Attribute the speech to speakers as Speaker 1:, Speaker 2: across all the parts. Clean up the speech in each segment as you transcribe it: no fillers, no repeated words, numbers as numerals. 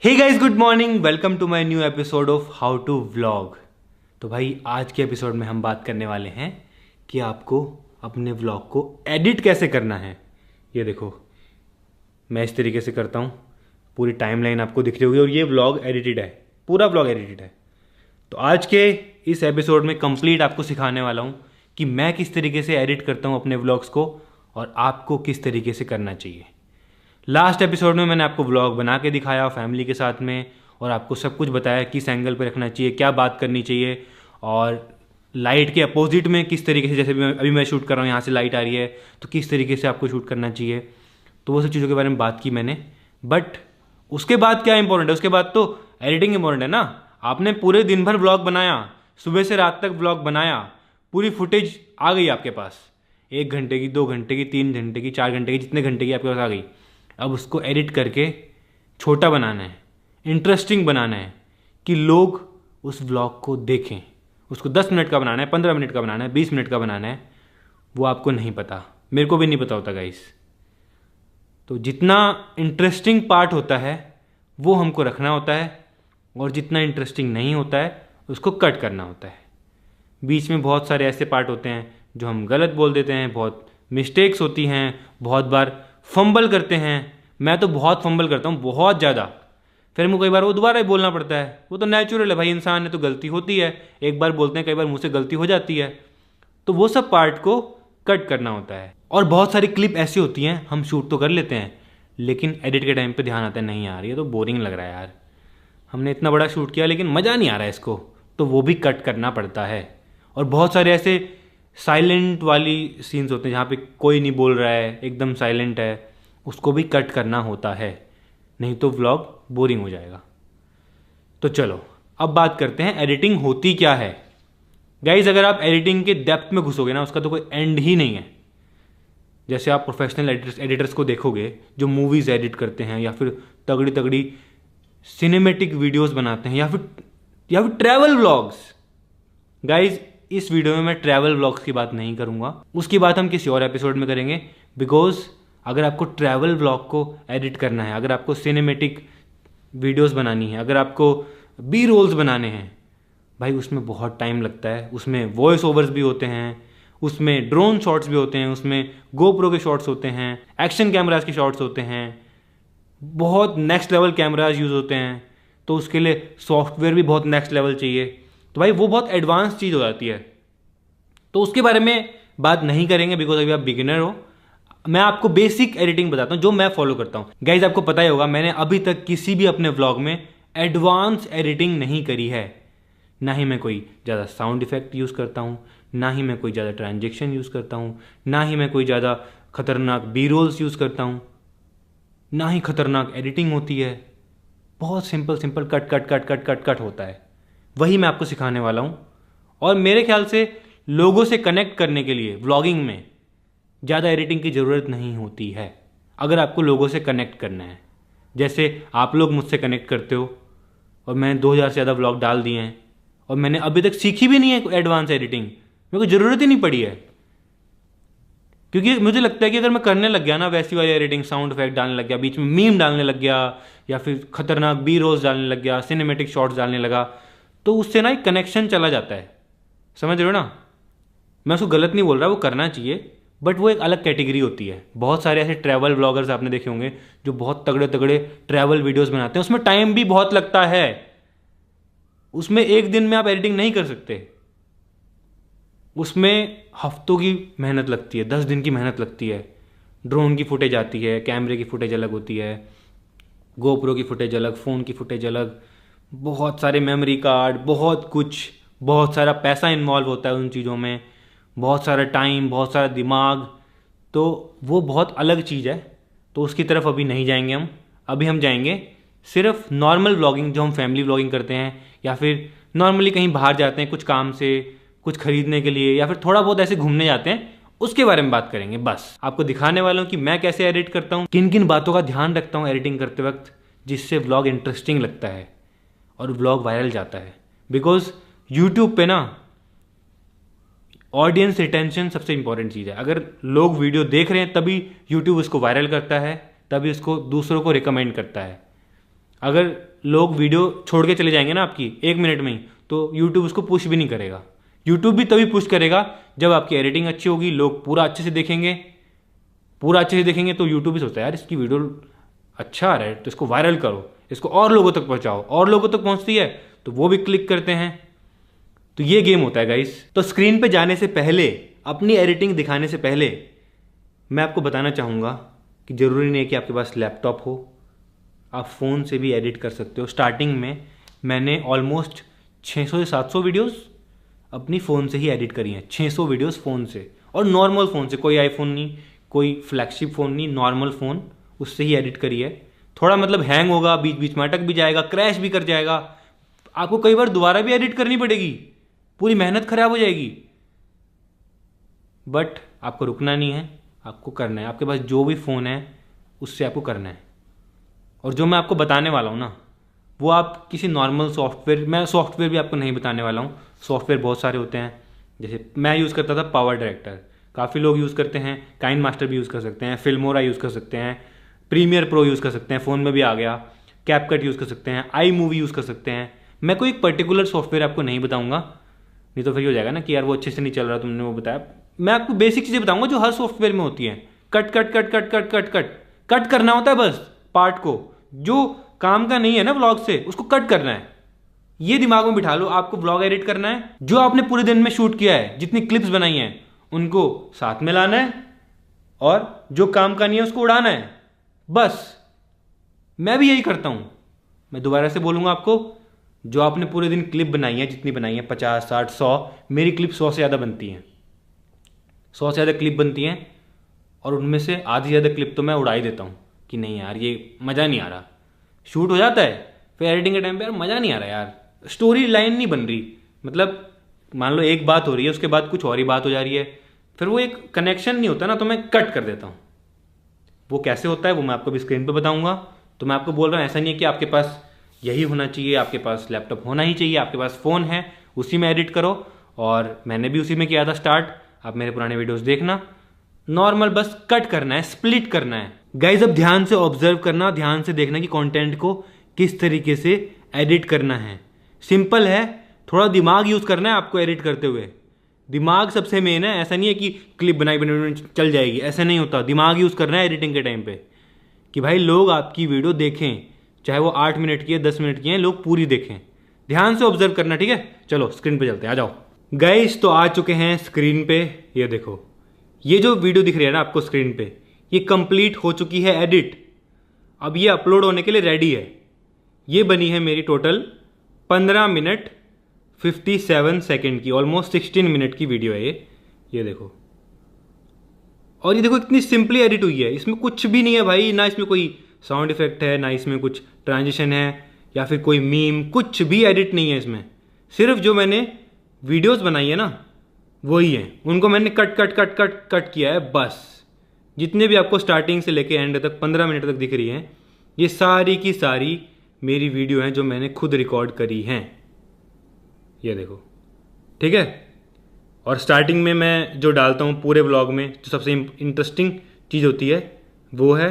Speaker 1: Hey guys, good morning. Welcome to my new episode of how to vlog. तो भाई आज के episode में हम बात करने वाले हैं कि आपको अपने व्लॉग को एडिट कैसे करना है। ये देखो, मैं इस तरीके से करता हूँ, पूरी टाइमलाइन आपको दिख रही होगी और ये व्लॉग एडिटेड है, पूरा व्लॉग एडिटेड है। तो आज के इस एपिसोड में कंप्लीट आपको सिखाने वाला हूँ कि मैं किस तरीके से एडिट करता हूँ अपने व्लॉग्स को और आपको किस तरीके से करना चाहिए। लास्ट एपिसोड में मैंने आपको व्लॉग बना के दिखाया फैमिली के साथ में और आपको सब कुछ बताया किस एंगल पे रखना चाहिए, क्या बात करनी चाहिए और लाइट के अपोजिट में किस तरीके से, जैसे अभी मैं शूट कर रहा हूँ, यहाँ से लाइट आ रही है तो किस तरीके से आपको शूट करना चाहिए। तो वो सब चीज़ों के बारे में बात की मैंने। बट उसके बाद क्या इंपॉर्टेंट है, उसके बाद तो एडिटिंग इंपॉर्टेंट है ना। आपने पूरे दिन भर व्लॉग बनाया, सुबह से रात तक व्लॉग बनाया, पूरी फुटेज आ गई आपके पास, 1 घंटे की, 2 घंटे की, 3 घंटे की, 4 घंटे की, जितने घंटे की आपके पास आ गई। अब उसको एडिट करके छोटा बनाना है, इंटरेस्टिंग बनाना है कि लोग उस व्लॉग को देखें। उसको 10 मिनट का बनाना है, 15 मिनट का बनाना है, 20 मिनट का बनाना है, वो आपको नहीं पता, मेरे को भी नहीं पता होता गाइस। तो जितना इंटरेस्टिंग पार्ट होता है वो हमको रखना होता है और जितना इंटरेस्टिंग नहीं होता है उसको कट करना होता है। बीच में बहुत सारे ऐसे पार्ट होते हैं जो हम गलत बोल देते हैं, बहुत मिस्टेक्स होती हैं, बहुत बार फंबल करते हैं। मैं तो बहुत फंबल करता हूँ, बहुत ज़्यादा। फिर मुझे कई बार वो दोबारा ही बोलना पड़ता है, वो तो नेचुरल है भाई, इंसान है तो गलती होती है। एक बार बोलते हैं, कई बार मुझसे गलती हो जाती है, तो वो सब पार्ट को कट करना होता है। और बहुत सारी क्लिप ऐसी होती हैं हम शूट तो कर लेते हैं लेकिन एडिट के टाइम पे ध्यान आता है, नहीं यार ये तो बोरिंग लग रहा है यार, हमने इतना बड़ा शूट किया लेकिन मज़ा नहीं आ रहा है इसको, तो वो भी कट करना पड़ता है। और बहुत सारे ऐसे साइलेंट वाली सीन्स होते हैं जहाँ पे कोई नहीं बोल रहा है, एकदम साइलेंट है, उसको भी कट करना होता है, नहीं तो व्लॉग बोरिंग हो जाएगा। तो चलो अब बात करते हैं एडिटिंग होती क्या है। गाइज, अगर आप एडिटिंग के डेप्थ में घुसोगे ना, उसका तो कोई एंड ही नहीं है। जैसे आप प्रोफेशनल एडिटर्स को देखोगे जो मूवीज़ एडिट करते हैं या फिर तगड़ी तगड़ी सिनेमेटिक वीडियोस बनाते हैं या फिर ट्रैवल व्लॉग्स। गाइज, इस वीडियो में मैं ट्रैवल व्लॉग्स की बात नहीं करूंगा, उसकी बात हम किसी और एपिसोड में करेंगे। बिकॉज अगर आपको ट्रैवल व्लॉग को एडिट करना है, अगर आपको सिनेमेटिक वीडियोस बनानी है, अगर आपको बी रोल्स बनाने हैं, भाई उसमें बहुत टाइम लगता है। उसमें वॉइस ओवर्स भी होते हैं, उसमें ड्रोन शॉट्स भी होते हैं, उसमें गोप्रो के शॉट्स होते हैं, एक्शन कैमराज के शॉट्स होते हैं, बहुत नेक्स्ट लेवल कैमराज यूज़ होते हैं। तो उसके लिए सॉफ्टवेयर भी बहुत नेक्स्ट लेवल चाहिए, तो भाई वो बहुत एडवांस चीज़ हो जाती है। तो उसके बारे में बात नहीं करेंगे बिकॉज अभी आप बिगिनर हो। मैं आपको बेसिक एडिटिंग बताता हूँ जो मैं फॉलो करता हूँ। गाइज, आपको पता ही होगा मैंने अभी तक किसी भी अपने व्लॉग में एडवांस एडिटिंग नहीं करी है। ना ही मैं कोई ज़्यादा साउंड इफेक्ट यूज़ करता हूँ, ना ही मैं कोई ज़्यादा ट्रांजेक्शन यूज़ करता हूँ, ना ही मैं कोई ज़्यादा खतरनाक बी रोल्स यूज़ करता हूँ, ना ही खतरनाक एडिटिंग होती है। बहुत simple simple cut cut cut cut cut cut होता है, वही मैं आपको सिखाने वाला हूँ। और मेरे ख्याल से लोगों से कनेक्ट करने के लिए व्लॉगिंग में ज़्यादा एडिटिंग की ज़रूरत नहीं होती है, अगर आपको लोगों से कनेक्ट करना है। जैसे आप लोग मुझसे कनेक्ट करते हो और मैंने 2000 से ज़्यादा व्लॉग डाल दिए हैं और मैंने अभी तक सीखी भी नहीं है एडवांस एडिटिंग, मेरे को ज़रूरत ही नहीं पड़ी है। क्योंकि मुझे लगता है कि अगर मैं करने लग गया ना वैसी वाली एडिटिंग, साउंड इफेक्ट डालने लग गया, बीच में मीम डालने लग गया या फिर खतरनाक बी रोल्स डालने लग गया, सिनेमेटिक शॉट्स डालने लगा, तो उससे ना एक कनेक्शन चला जाता है। समझ रहे हो ना? मैं उसको गलत नहीं बोल रहा, वो करना चाहिए, बट वो एक अलग कैटेगरी होती है। बहुत सारे ऐसे ट्रैवल ब्लॉगर्स आपने देखे होंगे जो बहुत तगड़े तगड़े ट्रैवल वीडियोस बनाते हैं, उसमें टाइम भी बहुत लगता है, उसमें एक दिन में आप एडिटिंग नहीं कर सकते, उसमें हफ्तों की मेहनत लगती है, 10 दिन की मेहनत लगती है। ड्रोन की फुटेज आती है, कैमरे की फुटेज अलग होती है, गोप्रो की फुटेज अलग, फ़ोन की फुटेज अलग, बहुत सारे मेमोरी कार्ड, बहुत कुछ, बहुत सारा पैसा इन्वॉल्व होता है उन चीज़ों में, बहुत सारा टाइम, बहुत सारा दिमाग, तो वो बहुत अलग चीज़ है। तो उसकी तरफ अभी नहीं जाएंगे हम। अभी हम जाएंगे सिर्फ नॉर्मल व्लॉगिंग, जो हम फैमिली व्लॉगिंग करते हैं या फिर नॉर्मली कहीं बाहर जाते हैं कुछ काम से, कुछ खरीदने के लिए, या फिर थोड़ा बहुत ऐसे घूमने जाते हैं, उसके बारे में बात करेंगे। बस आपको दिखाने वाला हूँ कि मैं कैसे एडिट करता हूँ, किन किन बातों का ध्यान रखता हूँ एडिटिंग करते वक्त, जिससे व्लॉग इंटरेस्टिंग लगता है और व्लॉग वायरल जाता है। बिकॉज यूट्यूब पे ना ऑडियंस रिटेंशन सबसे इंपॉर्टेंट चीज़ है। अगर लोग वीडियो देख रहे हैं तभी यूट्यूब उसको वायरल करता है, तभी उसको दूसरों को रिकमेंड करता है। अगर लोग वीडियो छोड़ के चले जाएंगे ना आपकी 1 मिनट में ही, तो यूट्यूब उसको पुश भी नहीं करेगा। यूट्यूब भी तभी पुश करेगा जब आपकी एडिटिंग अच्छी होगी, लोग पूरा अच्छे से देखेंगे। पूरा अच्छे से देखेंगे तो यूट्यूब भी सोचता है यार इसकी वीडियो अच्छा आ रहा है तो इसको वायरल करो, इसको और लोगों तक पहुंचाओ। और लोगों तक पहुंचती है तो वो भी क्लिक करते हैं। तो ये गेम होता है गाइस। तो स्क्रीन पे जाने से पहले, अपनी एडिटिंग दिखाने से पहले, मैं आपको बताना चाहूँगा कि ज़रूरी नहीं है कि आपके पास लैपटॉप हो, आप फ़ोन से भी एडिट कर सकते हो। स्टार्टिंग में मैंने ऑलमोस्ट 600 से 700 वीडियोस अपनी फ़ोन से ही एडिट करी हैं। 600 वीडियोस फ़ोन से, और नॉर्मल फ़ोन से, कोई आईफोन नहीं, कोई फ्लैगशिप फ़ोन नहीं, नॉर्मल फ़ोन, उससे ही एडिट करी है। थोड़ा मतलब हैंग होगा, बीच बीच में अटक भी जाएगा, क्रैश भी कर जाएगा, आपको कई बार दोबारा भी एडिट करनी पड़ेगी, पूरी मेहनत खराब हो जाएगी। बट आपको रुकना नहीं है, आपको करना है। आपके पास जो भी फ़ोन है उससे आपको करना है। और जो मैं आपको बताने वाला हूँ ना, वो आप किसी नॉर्मल सॉफ्टवेयर, मैं सॉफ्टवेयर भी आपको नहीं बताने वाला हूँ, सॉफ्टवेयर बहुत सारे होते हैं। जैसे मैं यूज़ करता था पावर डायरेक्टर, काफ़ी लोग यूज़ करते हैं, काइन मास्टर भी यूज़ कर सकते हैं, फिल्मोरा यूज़ कर सकते हैं, प्रीमियर प्रो यूज़ कर सकते हैं, फ़ोन में भी आ गया, कैपकट यूज़ कर सकते हैं, आई मूवी यूज़ कर सकते हैं। मैं कोई एक पर्टिकुलर सॉफ्टवेयर आपको नहीं बताऊँगा, नहीं तो फिर हो जाएगा ना कि यार वो अच्छे से नहीं चल रहा, तुमने वो बताया। मैं आपको बेसिक चीज़ें बताऊँगा जो हर सॉफ्टवेयर में होती हैं। Cut cut cut cut cut cut cut cut करना होता है बस पार्ट को, जो काम का नहीं है ना व्लॉग से, उसको कट करना है। ये दिमाग में बिठा लो, आपको व्लॉग एडिट करना है, जो आपने पूरे दिन में शूट किया है, जितनी क्लिप्स बनाई हैं, उनको साथ में लाना है, और जो काम का नहीं है उसको उड़ाना है बस। मैं भी यही करता हूं। मैं दोबारा से बोलूंगा आपको, जो आपने पूरे दिन क्लिप बनाई है, जितनी बनाई है 50 60 100, मेरी क्लिप 100 से ज़्यादा बनती हैं, 100 से ज़्यादा क्लिप बनती हैं, और उनमें से आधी ज़्यादा क्लिप तो मैं उड़ा ही देता हूँ कि नहीं यार ये मज़ा नहीं आ रहा। शूट हो जाता है, फिर एडिटिंग के टाइम पे यार मज़ा नहीं आ रहा यार, स्टोरी लाइन नहीं बन रही। मतलब मान लो एक बात हो रही है, उसके बाद कुछ और ही बात हो जा रही है, फिर वो एक कनेक्शन नहीं होता ना, तो मैं कट कर देता हूँ। वो कैसे होता है वो मैं आपको भी स्क्रीन पे बताऊंगा। तो मैं आपको बोल रहा हूँ, ऐसा नहीं है कि आपके पास यही होना चाहिए, आपके पास लैपटॉप होना ही चाहिए, आपके पास फ़ोन है उसी में एडिट करो। और मैंने भी उसी में किया था स्टार्ट, आप मेरे पुराने वीडियोस देखना। नॉर्मल बस कट करना है, स्प्लिट करना है गाइज। अब ध्यान से ऑब्जर्व करना, ध्यान से देखना कि कंटेंट को किस तरीके से एडिट करना है। सिंपल है, थोड़ा दिमाग यूज़ करना है आपको एडिट करते हुए। दिमाग सबसे मेन है। ऐसा नहीं है कि क्लिप बनाई बनाई चल जाएगी, ऐसा नहीं होता। दिमाग यूज़ करना है एडिटिंग के टाइम पे, कि भाई लोग आपकी वीडियो देखें, चाहे वो 8 मिनट की है, 10 मिनट की है, लोग पूरी देखें। ध्यान से ऑब्जर्व करना, ठीक है। चलो स्क्रीन पे चलते हैं, आ जाओ गाइस। तो आ चुके हैं स्क्रीन पे, ये देखो, ये जो वीडियो दिख रही है ना आपको स्क्रीन पे, ये कंप्लीट हो चुकी है एडिट। अब ये अपलोड होने के लिए रेडी है। ये बनी है मेरी टोटल 15 मिनट 57 सेकेंड की, ऑलमोस्ट 16 मिनट की वीडियो है ये देखो। और ये देखो इतनी सिंपली एडिट हुई है, इसमें कुछ भी नहीं है भाई, ना इसमें कोई साउंड इफेक्ट है, ना इसमें कुछ ट्रांजिशन है या फिर कोई मीम, कुछ भी एडिट नहीं है इसमें। सिर्फ जो मैंने वीडियोस बनाई है ना वही है, उनको मैंने cut cut cut cut cut किया है बस। जितने भी आपको स्टार्टिंग से लेके एंड तक 15 मिनट तक दिख रही हैं, ये सारी की सारी मेरी वीडियो हैं जो मैंने खुद रिकॉर्ड करी हैं। ये देखो, ठीक है। और स्टार्टिंग में मैं जो डालता हूँ पूरे व्लॉग में, जो सबसे इंटरेस्टिंग चीज़ होती है वो है,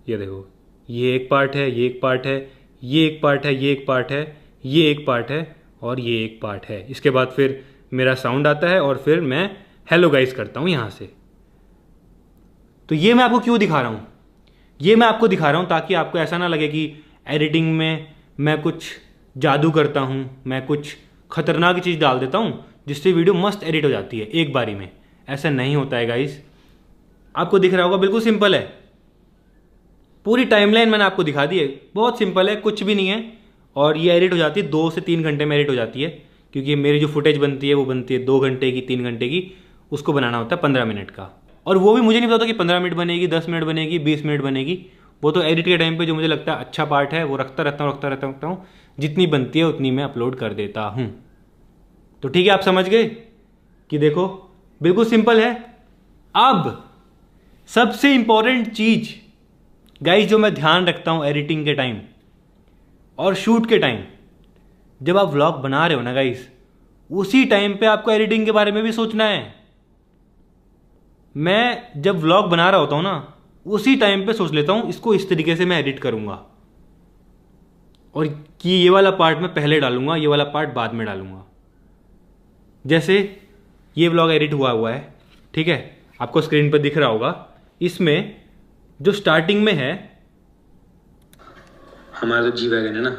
Speaker 1: ये देखो, ये एक पार्ट है, ये एक पार्ट है, ये एक पार्ट है, ये एक पार्ट है, ये एक पार्ट है, और ये एक पार्ट है। इसके बाद फिर मेरा साउंड आता है, और फिर मैं हेलो गाइस करता हूँ यहाँ से। तो ये मैं आपको क्यों दिखा रहा हूँ, ये मैं आपको दिखा रहा हूँ ताकि आपको ऐसा ना लगे कि एडिटिंग में मैं कुछ जादू करता हूँ, मैं कुछ खतरनाक चीज़ डाल देता हूँ जिससे वीडियो मस्त एडिट हो जाती है एक बारी में। ऐसा नहीं होता है गाइस। आपको दिख रहा होगा, बिल्कुल सिंपल है। पूरी टाइमलाइन मैंने आपको दिखा दी है, बहुत सिंपल है, कुछ भी नहीं है। और ये एडिट हो जाती है 2 से 3 घंटे में एडिट हो जाती है, क्योंकि मेरी जो फुटेज बनती है वो बनती है 2 घंटे की, 3 घंटे की। उसको बनाना होता है 15 मिनट का। और वो भी मुझे नहीं पता कि 15 मिनट बनेगी, 10 मिनट बनेगी, 20 मिनट बनेगी। वो तो एडिट के टाइम पे जो मुझे लगता है अच्छा पार्ट है वो रखता रहता हूँ। जितनी बनती है उतनी मैं अपलोड कर देता हूँ। तो ठीक है, आप समझ गए कि देखो बिल्कुल सिंपल है। अब सबसे इंपॉर्टेंट चीज गाइस जो मैं ध्यान रखता हूँ एडिटिंग के टाइम और शूट के टाइम, जब आप व्लॉग बना रहे हो ना गाइस, उसी टाइम पे आपको एडिटिंग के बारे में भी सोचना है। मैं जब व्लॉग बना रहा होता हूँ ना, उसी टाइम पे सोच लेता हूँ इसको इस तरीके से मैं एडिट करूँगा। और कि ये वाला पार्ट मैं पहले डालूंगा, ये वाला पार्ट बाद में डालूंगा। जैसे ये व्लॉग एडिट हुआ है, ठीक है, आपको स्क्रीन पर दिख रहा होगा। इसमें जो स्टार्टिंग में है, हमारा जो जी वैगन है ना,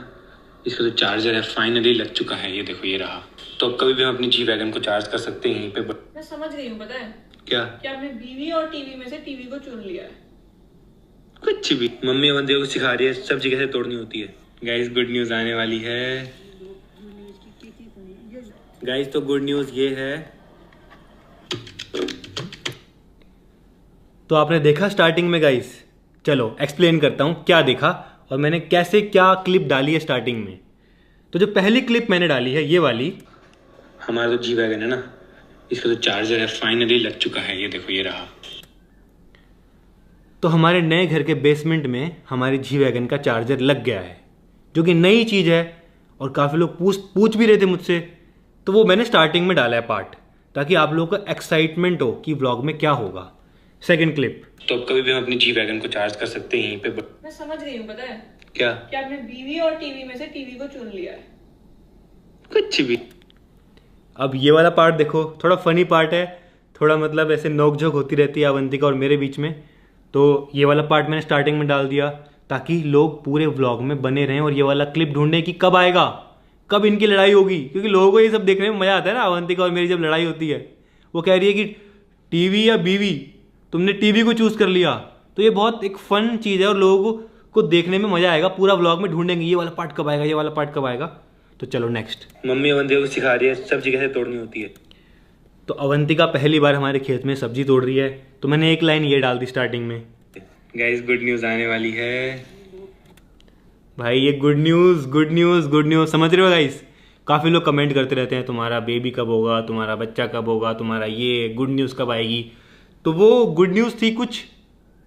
Speaker 1: इसका जो चार्जर है फाइनली लग चुका है। ये देखो, ये रहा। तो अब कभी भी हम अपनी जी वैगन को चार्ज कर सकते हैं यहीं पे।
Speaker 2: मैं समझ गई हूँ, पता है
Speaker 1: क्या?
Speaker 2: कि आपने बीवी और टीवी में से टीवी को चुन लिया है।
Speaker 1: कुछ भी। मम्मी बंदे को सिखा रही है सब्जी कैसे तोड़नी होती है। गाइस, गुड न्यूज आने वाली है। गाइस, तो गुड न्यूज ये है, तो आपने देखा स्टार्टिंग में गाइस। चलो एक्सप्लेन करता हूं क्या देखा और मैंने कैसे क्या क्लिप डाली है स्टार्टिंग में। तो जो पहली क्लिप मैंने डाली है ये वाली, हमारा जो जी वैगन है ना, इसका जो चार्जर है फाइनली लग चुका है। ये देखो, ये रहा। तो हमारे नए घर के बेसमेंट में हमारी जी वैगन का चार्जर लग गया है, जो कि नई चीज़ है और काफ़ी लोग पूछ भी रहे थे मुझसे। तो वो मैंने स्टार्टिंग में डाला है पार्ट, ताकि आप लोगों का एक्साइटमेंट हो कि व्लॉग में क्या होगा। सेकंड क्लिप, तो अब कभी भी हम अपनी जी वैगन को चार्ज कर सकते हैं यहीं पे।
Speaker 2: मैं समझ गई हूँ, पता है
Speaker 1: क्या?
Speaker 2: कि आपने बीवी और टीवी में से टीवी को चुन लिया है।
Speaker 1: कुछ भी। अब ये वाला पार्ट देखो, थोड़ा फनी पार्ट है, थोड़ा मतलब ऐसे नोकझोंक होती रहती है अवंतिका और मेरे बीच में। तो ये वाला पार्ट मैंने स्टार्टिंग में डाल दिया ताकि लोग पूरे व्लॉग में बने रहें और ये वाला क्लिप ढूंढने की कब आएगा, कब इनकी लड़ाई होगी। क्योंकि लोगों को ये सब देखने में मजा आता है ना। अवंतिका और मेरी जब लड़ाई होती है, वो कह रही है कि टीवी या बीवी, तुमने टीवी को चूज कर लिया। तो ये बहुत एक फन चीज़ है और लोगों को देखने में मजा आएगा। पूरा व्लॉग में ढूंढेंगे ये वाला पार्ट कब आएगा, ये वाला पार्ट कब आएगा। तो चलो नेक्स्ट, मम्मी अवंतिका को सिखा रही है सब्जी कैसे तोड़नी होती है। तो अवंतिका पहली बार हमारे खेत में सब्जी तोड़ रही है, तो मैंने एक लाइन ये डाल दी स्टार्टिंग में। गाइस, गुड न्यूज आने वाली है भाई। ये good news good news good news, समझ रहे हो गाइस। काफ़ी लोग कमेंट करते रहते हैं तुम्हारा बेबी कब होगा, तुम्हारा बच्चा कब होगा, तुम्हारा ये गुड न्यूज़ कब आएगी। तो वो गुड न्यूज़ थी कुछ,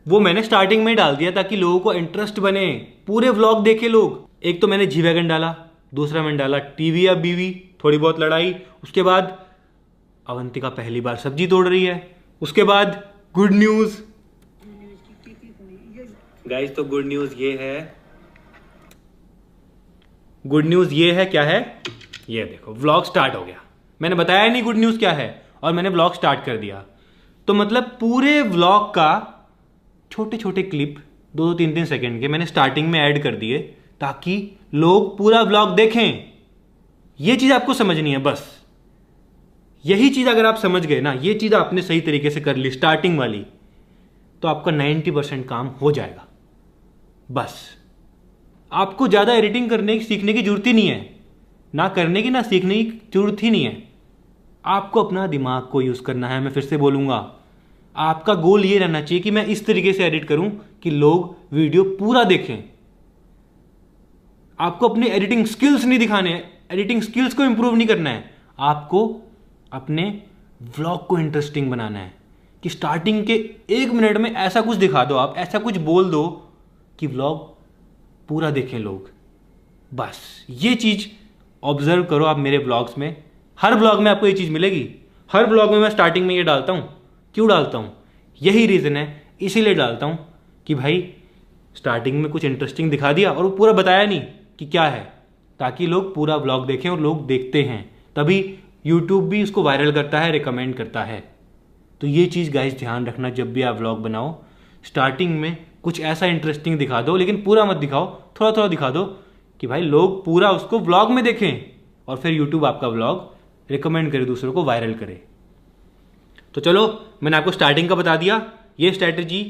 Speaker 1: वो मैंने स्टार्टिंग में ही डाल दिया ताकि लोगों को इंटरेस्ट बने, पूरे व्लॉग देखे लोग। एक तो मैंने जी वैगन डाला, दूसरा मैंने डाला टीवी या बीवी, थोड़ी बहुत लड़ाई। उसके बाद अवंतिका पहली बार सब्जी तोड़ रही है। उसके बाद गुड न्यूज़ गाइस। तो गुड न्यूज़ ये है, गुड न्यूज़ ये है, क्या है ये देखो, व्लॉग स्टार्ट हो गया। मैंने बताया नहीं गुड न्यूज़ क्या है और मैंने व्लॉग स्टार्ट कर दिया। तो मतलब पूरे व्लॉग का छोटे छोटे क्लिप 2-3 सेकंड के मैंने स्टार्टिंग में ऐड कर दिए ताकि लोग पूरा व्लॉग देखें। ये चीज़ आपको समझनी है बस। यही चीज़ अगर आप समझ गए ना, ये चीज़ आपने सही तरीके से कर ली स्टार्टिंग वाली, तो आपका 90% काम हो जाएगा। बस आपको ज़्यादा एडिटिंग करने की सीखने की जरूरत ही नहीं है, ना करने की ना सीखने की जरूरत ही नहीं है। आपको अपना दिमाग को यूज़ करना है। मैं फिर से बोलूँगा, आपका गोल ये रहना चाहिए कि मैं इस तरीके से एडिट करूं कि लोग वीडियो पूरा देखें। आपको अपने एडिटिंग स्किल्स नहीं दिखाने हैं, एडिटिंग स्किल्स को इंप्रूव नहीं करना है, आपको अपने व्लॉग को इंटरेस्टिंग बनाना है। कि स्टार्टिंग के 1 मिनट में ऐसा कुछ दिखा दो, आप ऐसा कुछ बोल दो कि व्लॉग पूरा देखें लोग। बस ये चीज़ ऑब्जर्व करो आप मेरे व्लॉग्स में। हर व्लॉग में आपको ये चीज़ मिलेगी। हर व्लॉग में मैं स्टार्टिंग में ये डालता हूँ। क्यों डालता हूँ? यही रीज़न है, इसीलिए डालता हूँ कि भाई स्टार्टिंग में कुछ इंटरेस्टिंग दिखा दिया और वो पूरा बताया नहीं कि क्या है, ताकि लोग पूरा व्लॉग देखें। और लोग देखते हैं तभी यूट्यूब भी उसको वायरल करता है, रिकमेंड करता है। तो ये चीज़ गाइस ध्यान रखना, जब भी आप व्लॉग बनाओ स्टार्टिंग में कुछ ऐसा इंटरेस्टिंग दिखा दो, लेकिन पूरा मत दिखाओ, थोड़ा थोड़ा दिखा दो कि भाई लोग पूरा उसको व्लॉग में देखें और फिर यूट्यूब आपका व्लॉग रिकमेंड करे, दूसरों को वायरल करे। तो चलो, मैंने आपको स्टार्टिंग का बता दिया। ये स्ट्रैटेजी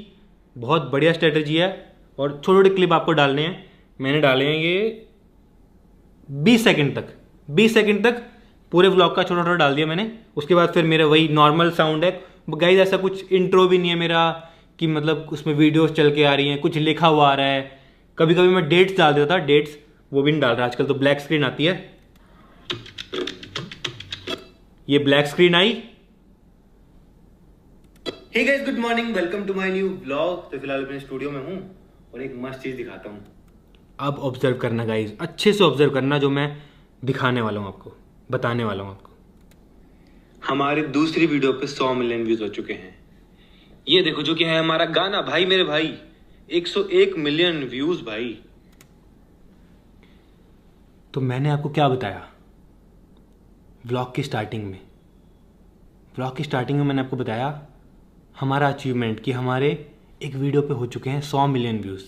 Speaker 1: बहुत बढ़िया स्ट्रैटेजी है और छोटे छोटे क्लिप आपको डालने हैं। मैंने डाले हैं ये 20 सेकंड तक, 20 सेकंड तक पूरे व्लॉग का छोटा छोटा डाल दिया मैंने। उसके बाद फिर मेरा वही नॉर्मल साउंड है गाइस। ऐसा कुछ इंट्रो भी नहीं है मेरा कि मतलब उसमें वीडियोस चल के आ रही हैं, कुछ लिखा हुआ आ रहा है। कभी कभी मैं डेट्स डाल देता था, डेट्स वो भी नहीं डाल रहा आजकल, तो ब्लैक स्क्रीन आती है। ये ब्लैक स्क्रीन आई। Hey guys, good morning, welcome to my new vlog. तो फिलहाल अपने स्टूडियो में हूं और एक मस्त चीज दिखाता हूं। अब ऑब्जर्व करना गाइस, अच्छे से ऑब्जर्व करना जो मैं दिखाने वाला हूं आपको, बताने वाला हूं आपको। हमारे दूसरी वीडियो पे 100 मिलियन व्यूज हो चुके हैं। ये देखो, जो कि है हमारा गाना भाई मेरे भाई, 101 मिलियन व्यूज भाई। तो मैंने आपको क्या बताया व्लॉग की स्टार्टिंग में? व्लॉग की स्टार्टिंग में मैंने आपको बताया हमारा अचीवमेंट कि हमारे एक वीडियो पे हो चुके हैं 100 मिलियन व्यूज़।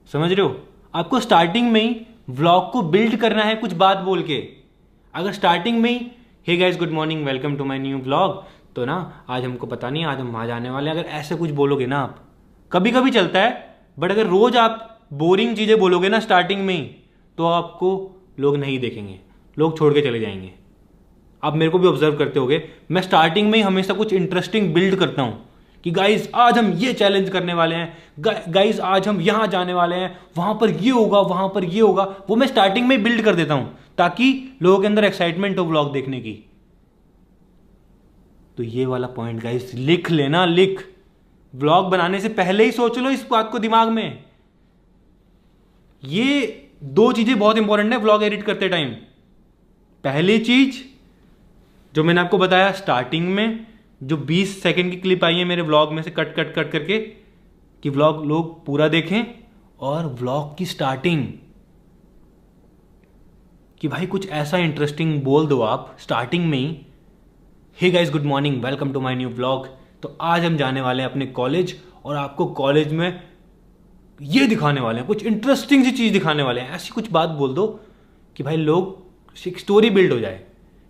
Speaker 1: समझ रहे हो? आपको स्टार्टिंग में ही व्लॉग को बिल्ड करना है कुछ बात बोल के। अगर स्टार्टिंग में ही hey guys good morning welcome to my new vlog, तो ना आज हमको पता नहीं आज हम वहाँ जाने वाले हैं, अगर ऐसे कुछ बोलोगे ना आप, कभी कभी चलता है, बट अगर रोज आप बोरिंग चीज़ें बोलोगे ना स्टार्टिंग में ही, तो आपको लोग नहीं देखेंगे, लोग छोड़ के चले जाएंगे। आप मेरे को भी ऑब्जर्व करते होगे, मैं स्टार्टिंग में ही हमेशा कुछ इंटरेस्टिंग बिल्ड करता हूँ कि गाइस आज हम ये चैलेंज करने वाले हैं, गाइस आज हम यहाँ जाने वाले हैं, वहाँ पर ये होगा, वहाँ पर ये होगा, वो मैं स्टार्टिंग में बिल्ड कर देता हूँ ताकि लोगों के अंदर एक्साइटमेंट हो व्लॉग देखने की। तो ये वाला पॉइंट गाइस लिख लेना, लिख। व्लॉग बनाने से पहले ही सोच लो इस बात को दिमाग में। ये दो चीजें बहुत इंपॉर्टेंट है व्लॉग एडिट करते टाइम। पहली चीज जो मैंने आपको बताया स्टार्टिंग में, जो 20 सेकंड की क्लिप आई है मेरे व्लॉग में से कट कट कट करके, कि व्लॉग लोग पूरा देखें। और व्लॉग की स्टार्टिंग कि भाई कुछ ऐसा इंटरेस्टिंग बोल दो आप स्टार्टिंग में ही, hey guys good morning welcome to my new vlog, तो आज हम जाने वाले हैं अपने कॉलेज और आपको कॉलेज में ये दिखाने वाले हैं, कुछ इंटरेस्टिंग सी चीज़ दिखाने वाले हैं। ऐसी कुछ बात बोल दो कि भाई लोग एक स्टोरी बिल्ड हो जाए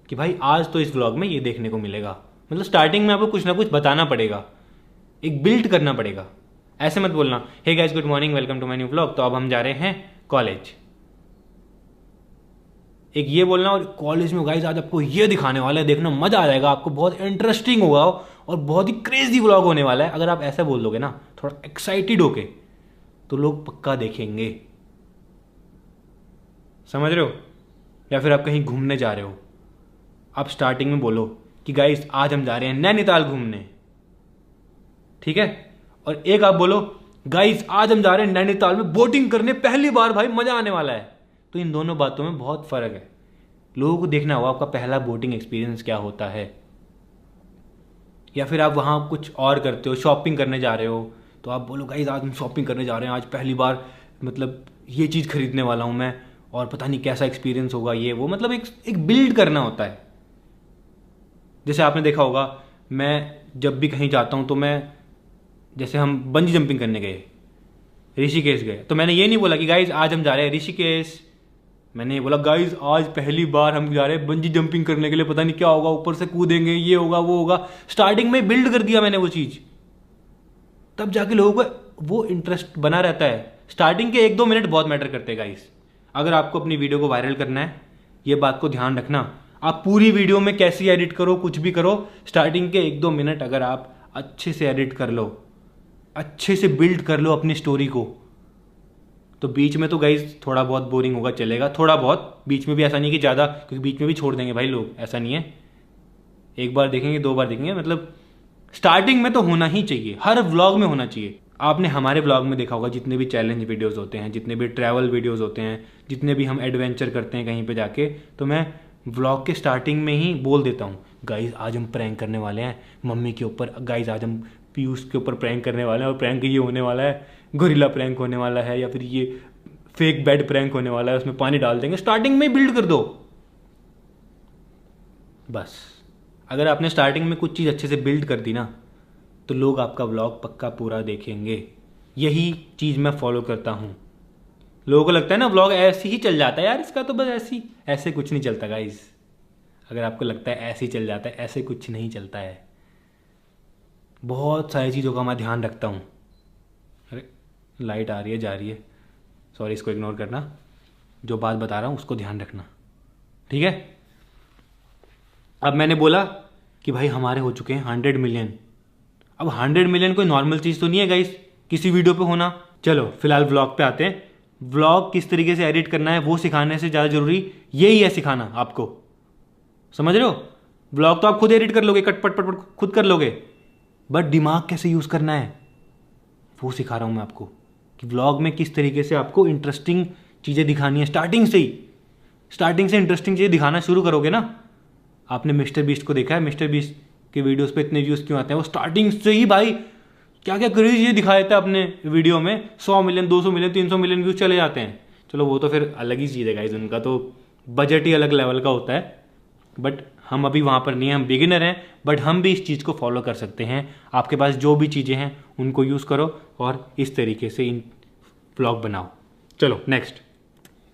Speaker 1: कि भाई आज तो इस व्लॉग में ये देखने को मिलेगा। मतलब स्टार्टिंग में आपको कुछ ना कुछ बताना पड़ेगा, एक बिल्ड करना पड़ेगा। ऐसे मत बोलना hey guys good morning welcome to my new vlog, तो अब हम जा रहे हैं कॉलेज। एक ये बोलना, और कॉलेज में गाइस आज आपको ये दिखाने वाला है, देखना मजा आ जाएगा, आपको बहुत इंटरेस्टिंग होगा और बहुत ही क्रेजी व्लॉग होने वाला है। अगर आप ऐसा बोल दोगे ना थोड़ा एक्साइटेड होके, तो लोग पक्का देखेंगे। समझ रहे हो? या फिर आप कहीं घूमने जा रहे हो, आप स्टार्टिंग में बोलो कि गाइस आज हम जा रहे हैं नैनीताल घूमने, ठीक है? और एक आप बोलो गाइस आज हम जा रहे हैं नैनीताल में बोटिंग करने, पहली बार भाई मजा आने वाला है। तो इन दोनों बातों में बहुत फर्क है। लोगों को देखना होगा आपका पहला बोटिंग एक्सपीरियंस क्या होता है। या फिर आप वहां कुछ और करते हो, शॉपिंग करने जा रहे हो, तो आप बोलो गाइस आज हम शॉपिंग करने जा रहे हैं, आज पहली बार मतलब ये चीज़ खरीदने वाला हूं मैं, और पता नहीं कैसा एक्सपीरियंस होगा ये वो। मतलब एक बिल्ड करना होता है। जैसे आपने देखा होगा, मैं जब भी कहीं जाता हूं तो मैं, जैसे हम बंजी जंपिंग करने गए, ऋषिकेश गए, तो मैंने ये नहीं बोला कि गाइज आज हम जा रहे हैं ऋषिकेश, मैंने ये बोला गाइज आज पहली बार हम जा रहे हैं बंजी जंपिंग करने के लिए, पता नहीं क्या होगा, ऊपर से कूदेंगे, ये होगा वो होगा। स्टार्टिंग में बिल्ड कर दिया मैंने वो चीज़, तब जाके लोगों को वो इंटरेस्ट बना रहता है। स्टार्टिंग के 1-2 मिनट बहुत मैटर करते हैं गाइस। अगर आपको अपनी वीडियो को वायरल करना है, ये बात को ध्यान रखना, आप पूरी वीडियो में कैसी एडिट करो, कुछ भी करो, स्टार्टिंग के 1-2 मिनट अगर आप अच्छे से एडिट कर लो, अच्छे से बिल्ड कर लो अपनी स्टोरी को, तो बीच में तो गाइज थोड़ा बहुत बोरिंग होगा, चलेगा थोड़ा बहुत, बीच में भी ऐसा नहीं कि ज़्यादा, क्योंकि बीच में भी छोड़ देंगे भाई लोग, ऐसा नहीं है। एक बार देखेंगे, 2 बार देखेंगे, मतलब स्टार्टिंग में तो होना ही चाहिए, हर व्लॉग में होना चाहिए। आपने हमारे व्लॉग में देखा होगा जितने भी चैलेंज वीडियोस होते हैं, जितने भी ट्रैवल वीडियोस होते हैं, जितने भी हम एडवेंचर करते हैं कहीं पे जाके, तो मैं व्लॉग के स्टार्टिंग में ही बोल देता हूँ गाइज आज हम प्रैंक करने वाले हैं मम्मी के ऊपर, गाइज आज हम पीयूष के ऊपर प्रैंक करने वाले हैं, और प्रैंक ये होने वाला है, गोरिल्ला प्रैंक होने वाला है, या फिर ये फेक बेड प्रैंक होने वाला है, उसमें पानी डाल देंगे। स्टार्टिंग में बिल्ड कर दो बस। अगर आपने स्टार्टिंग में कुछ चीज़ अच्छे से बिल्ड कर दी ना, तो लोग आपका व्लॉग पक्का पूरा देखेंगे। यही चीज़ मैं फॉलो करता हूँ। लोगों को लगता है ना व्लॉग ऐसे ही चल जाता है, यार इसका तो बस ऐसे कुछ नहीं चलता गाइस। अगर आपको लगता है ऐसे ही चल जाता है, ऐसे कुछ नहीं चलता है। बहुत सारी चीज़ों का मैं ध्यान रखता हूँ। अरे लाइट आ रही है, जा रही है, सॉरी, इसको इग्नोर करना, जो बात बता रहा हूँ उसको ध्यान रखना, ठीक है? अब मैंने बोला कि भाई हमारे हो चुके हैं 100 मिलियन। अब 100 मिलियन कोई नॉर्मल चीज़ तो नहीं है गाइस किसी वीडियो पे होना। चलो फिलहाल व्लॉग पे आते हैं। व्लॉग किस तरीके से एडिट करना है वो सिखाने से ज़्यादा जरूरी यही है सिखाना आपको। समझ रहे हो? व्लॉग तो आप खुद एडिट कर लोगे, कट पट पट पट खुद कर लोगे, बट दिमाग कैसे यूज़ करना है वो सिखा रहा हूँ मैं आपको, कि व्लॉग में किस तरीके से आपको इंटरेस्टिंग चीज़ें दिखानी है। स्टार्टिंग से इंटरेस्टिंग चीज़ें दिखाना शुरू करोगे ना। आपने मिस्टर बीस्ट को देखा है, मिस्टर बीस्ट के वीडियोस पे इतने व्यूज़ क्यों आते हैं? वो स्टार्टिंग से ही भाई क्या क्या क्रेजी चीज़ें दिखा देता है अपने वीडियो में। 100 मिलियन, 200 मिलियन, 300 मिलियन व्यूज़ चले जाते हैं। चलो वो तो फिर अलग ही चीज़ है गाइज, उनका तो बजट ही अलग लेवल का होता है। बट हम अभी वहाँ पर नहीं हैं, हम बिगिनर हैं, बट हम भी इस चीज़ को फॉलो कर सकते हैं। आपके पास जो भी चीज़ें हैं उनको यूज़ करो और इस तरीके से इन व्लॉग बनाओ। चलो नेक्स्ट।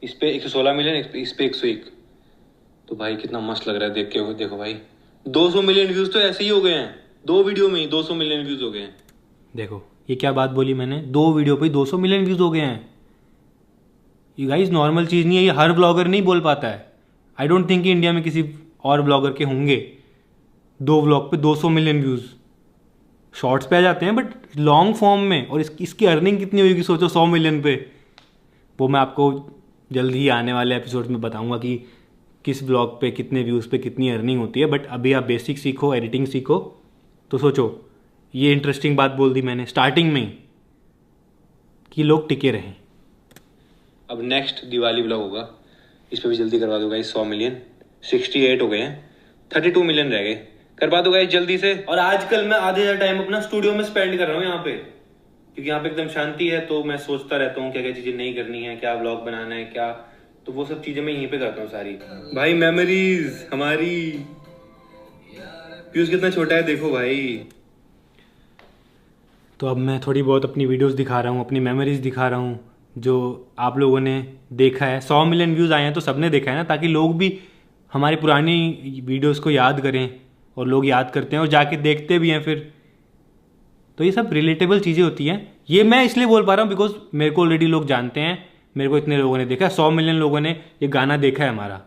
Speaker 3: इस पे 116 मिलियन, इस पे 101। तो भाई कितना मस्त लग रहा है देख के। देखो भाई 200 मिलियन व्यूज तो ऐसे ही हो गए हैं, 2 वीडियो में ही 200 मिलियन व्यूज हो गए हैं।
Speaker 1: देखो ये क्या बात बोली मैंने, 2 वीडियो पे 200 मिलियन व्यूज़ हो गए हैं। ये गाइस नॉर्मल चीज़ नहीं है, ये हर ब्लॉगर नहीं बोल पाता है। आई डोंट थिंक कि इंडिया में किसी और ब्लॉगर के होंगे 2 व्लॉग पे 200 मिलियन व्यूज़। शॉर्ट्स पे आ जाते हैं बट लॉन्ग फॉर्म में, और इसकी अर्निंग कितनी होगी सोचो 100 मिलियन पे। वो मैं आपको जल्दी ही आने वाले एपिसोड में बताऊंगा कि किस ब्लॉग पे कितने व्यूज़ पे कितनी अर्निंग होती है। बट अभी आप बेसिक सीखो, एडिटिंग सीखो। तो सोचो, ये इंटरेस्टिंग बात बोल दी मैंने स्टार्टिंग में ही कि लोग टिके रहें।
Speaker 3: अब नेक्स्ट दिवाली ब्लॉग होगा, इस पे भी जल्दी करवा दो गाइस 100 मिलियन। 68 हो गए हैं, 32 मिलियन रह गए, करवा दो गाइस जल्दी से। और आजकल मैं आधे टाइम अपना स्टूडियो में स्पेंड कर रहा हूँ यहाँ पे, क्योंकि यहाँ पे एकदम शांति है। तो मैं सोचता रहता हूँ क्या क्या चीजें नहीं करनी है, क्या ब्लॉग बनाना है, क्या, तो वो सब चीजें मैं यहीं पे करता हूँ सारी। भाई मेमोरीज हमारी, व्यूज कितना छोटा है देखो भाई।
Speaker 1: तो अब मैं थोड़ी बहुत अपनी वीडियोस दिखा रहा हूँ, अपनी मेमोरीज दिखा रहा हूँ जो आप लोगों ने देखा है। 100 मिलियन व्यूज़ आए हैं तो सबने देखा है ना, ताकि लोग भी हमारी पुरानी वीडियोस को याद करें, और लोग याद करते हैं और जाके देखते भी हैं फिर। तो ये सब रिलेटेबल चीज़ें होती हैं। ये मैं इसलिए बोल पा रहा हूँ बिकॉज मेरे को ऑलरेडी लोग जानते हैं, मेरे को इतने लोगों ने देखा है, 100 मिलियन लोगों ने ये गाना देखा है हमारा।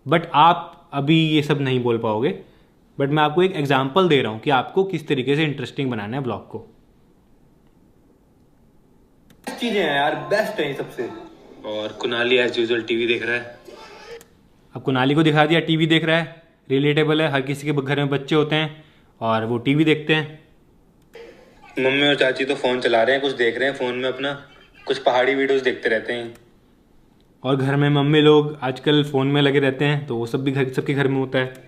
Speaker 1: बट आप अभी ये सब नहीं बोल पाओगे, बट मैं आपको एक एग्जाम्पल दे रहा हूँ कि आपको किस तरीके से इंटरेस्टिंग बनाना है ब्लॉग को।
Speaker 3: चीजें हैं यार, बेस्ट है सबसे। और कुनाली एज यूजुअल टीवी देख रहा है।
Speaker 1: अब कुनाली को दिखा दिया, टीवी देख रहा है, रिलेटेबल है। हर किसी के घर में बच्चे होते हैं और वो टीवी देखते हैं।
Speaker 3: मम्मी और चाची तो फोन चला रहे हैं, कुछ देख रहे हैं फोन में अपना, कुछ पहाड़ी वीडियोस देखते रहते हैं।
Speaker 1: और घर में मम्मी लोग आजकल फ़ोन में लगे रहते हैं, तो वो सब भी सबके घर में होता है।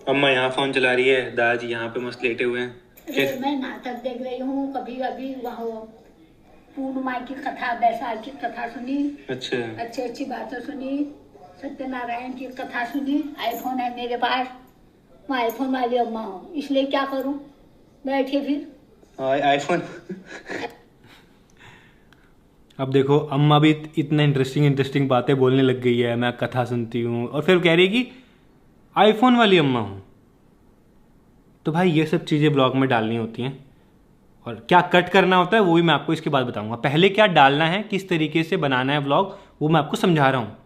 Speaker 3: अम्मा यहाँ फोन चला रही है, दादाजी यहाँ पे मस्त लेटे हुए हैं।
Speaker 4: मैं नाटक देख रही हूँ, कभी अभी वहाँ पूर्णिमा की कथा, बैसाख की कथा सुनी,
Speaker 3: अच्छा,
Speaker 4: अच्छी अच्छी बातें सुनी, सत्यनारायण की कथा सुनी। आईफोन है मेरे पास, मैं आईफोन वाली अम्मा हूँ, इसलिए क्या करूँ, बैठे फिर
Speaker 3: आईफोन।
Speaker 1: अब देखो अम्मा भी इतना इंटरेस्टिंग बातें बोलने लग गई है, मैं कथा सुनती हूँ, और फिर कह रही है कि आईफोन वाली अम्मा हूँ। तो भाई ये सब चीज़ें ब्लॉग में डालनी होती हैं, और क्या कट करना होता है वो भी मैं आपको इसके बाद बताऊंगा। पहले क्या डालना है, किस तरीके से बनाना है ब्लॉग, वो मैं आपको समझा रहा हूँ।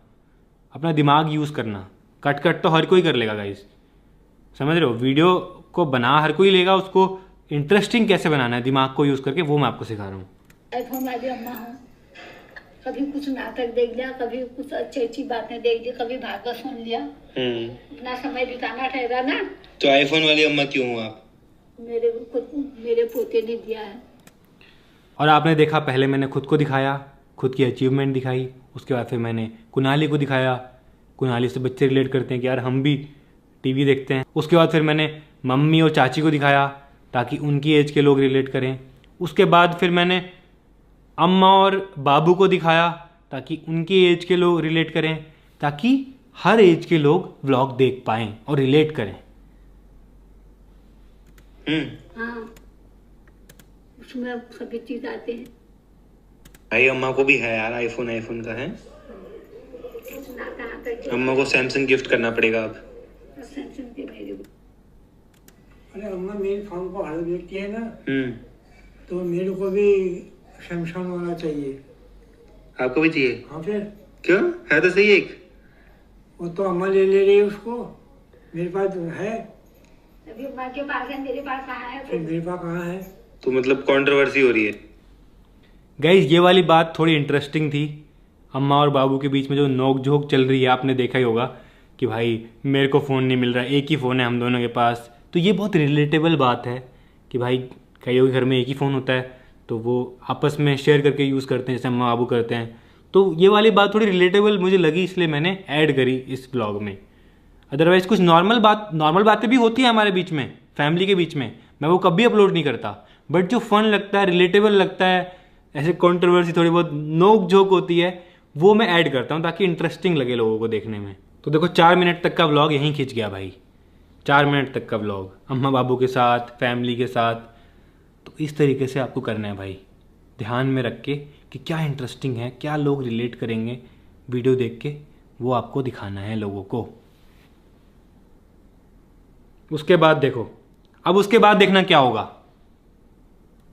Speaker 1: अपना दिमाग यूज़ करना। कट तो हर कोई कर लेगा गाइस, समझ रहे हो। वीडियो को बना हर कोई लेगा, उसको इंटरेस्टिंग कैसे बनाना है दिमाग को यूज़ करके, वो मैं आपको सिखा रहा हूँ।
Speaker 4: आईफोन वाली अम्मा हूँ, कभी कुछ नाटक देख लिया, कभी कुछ अच्छी अच्छी बातें देख ली, कभी भागवत सुन लिया। अपना समय बिताना ठहरा ना।
Speaker 3: तो आईफोन वाली अम्मा क्यों हो आप?
Speaker 4: मेरे पोते ने दिया है।
Speaker 1: और आपने देखा, पहले मैंने खुद को दिखाया, खुद की अचीवमेंट दिखाई, उसके बाद फिर मैंने कुनाली को दिखाया। कुनाली से बच्चे रिलेट करते हैं कि यार हम भी टीवी देखते हैं। उसके बाद फिर मैंने मम्मी और चाची को दिखाया ताकि उनकी एज के लोग रिलेट करें। उसके बाद फिर मैंने अम्मा और बाबू को दिखाया ताकि उनकी एज के लोग रिलेट करें, ताकि हर एज के लोग व्लॉग देख पाएं और रिलेट करें।
Speaker 4: हाँ, उसमें सभी चीज आते हैं।
Speaker 3: भाई अम्मा को भी है यार आईफोन का है। अम्मा को सैमसंग गिफ्ट करना पड़ेगा अब।
Speaker 4: सैमसंग के मेरे
Speaker 5: अरे अम्मा मेरी फोन को हर देखती है ना, तो मेरे को भी सैमसंग वाला चाहिए।
Speaker 3: आपको भी चाहिए?
Speaker 5: हाँ फिर
Speaker 3: क्यों, है तो सही एक।
Speaker 5: वो तो अम्मा ले रही है उसको, मेरे पास तो है।
Speaker 4: अभी अम्मा के पास है, मेरे पास कहाँ है?
Speaker 5: फिर मेरे पास कहाँ है?
Speaker 3: तो मतलब कंट्रोवर्सी हो रही है।
Speaker 1: गाइज ये वाली बात थोड़ी इंटरेस्टिंग थी। अम्मा और बाबू के बीच में जो नोक झोंक चल रही है, आपने देखा ही होगा कि भाई मेरे को फ़ोन नहीं मिल रहा, एक ही फ़ोन है हम दोनों के पास। तो ये बहुत रिलेटेबल बात है कि भाई कईयों के घर में एक ही फ़ोन होता है, तो वो आपस में शेयर करके यूज़ करते हैं, जैसे अम्मा बाबू करते हैं। तो ये वाली बात थोड़ी रिलेटेबल मुझे लगी, इसलिए मैंने ऐड करी इस ब्लॉग में। अदरवाइज़ कुछ नॉर्मल बातें भी होती हैं हमारे बीच में, फैमिली के बीच में, मैं वो कभी अपलोड नहीं करता। बट जो फन लगता है, रिलेटेबल लगता है, ऐसे कंट्रोवर्सी थोड़ी बहुत नोक झोंक होती है, वो मैं ऐड करता हूँ ताकि इंटरेस्टिंग लगे लोगों को देखने में। तो देखो 4 मिनट तक का व्लॉग यहीं खिंच गया भाई, 4 मिनट तक का व्लॉग अम्मा बाबू के साथ, फैमिली के साथ। तो इस तरीके से आपको करना है भाई, ध्यान में रख के कि क्या इंटरेस्टिंग है, क्या लोग रिलेट करेंगे वीडियो देख के, वो आपको दिखाना है लोगों को। उसके बाद देखो, अब उसके बाद देखना क्या होगा।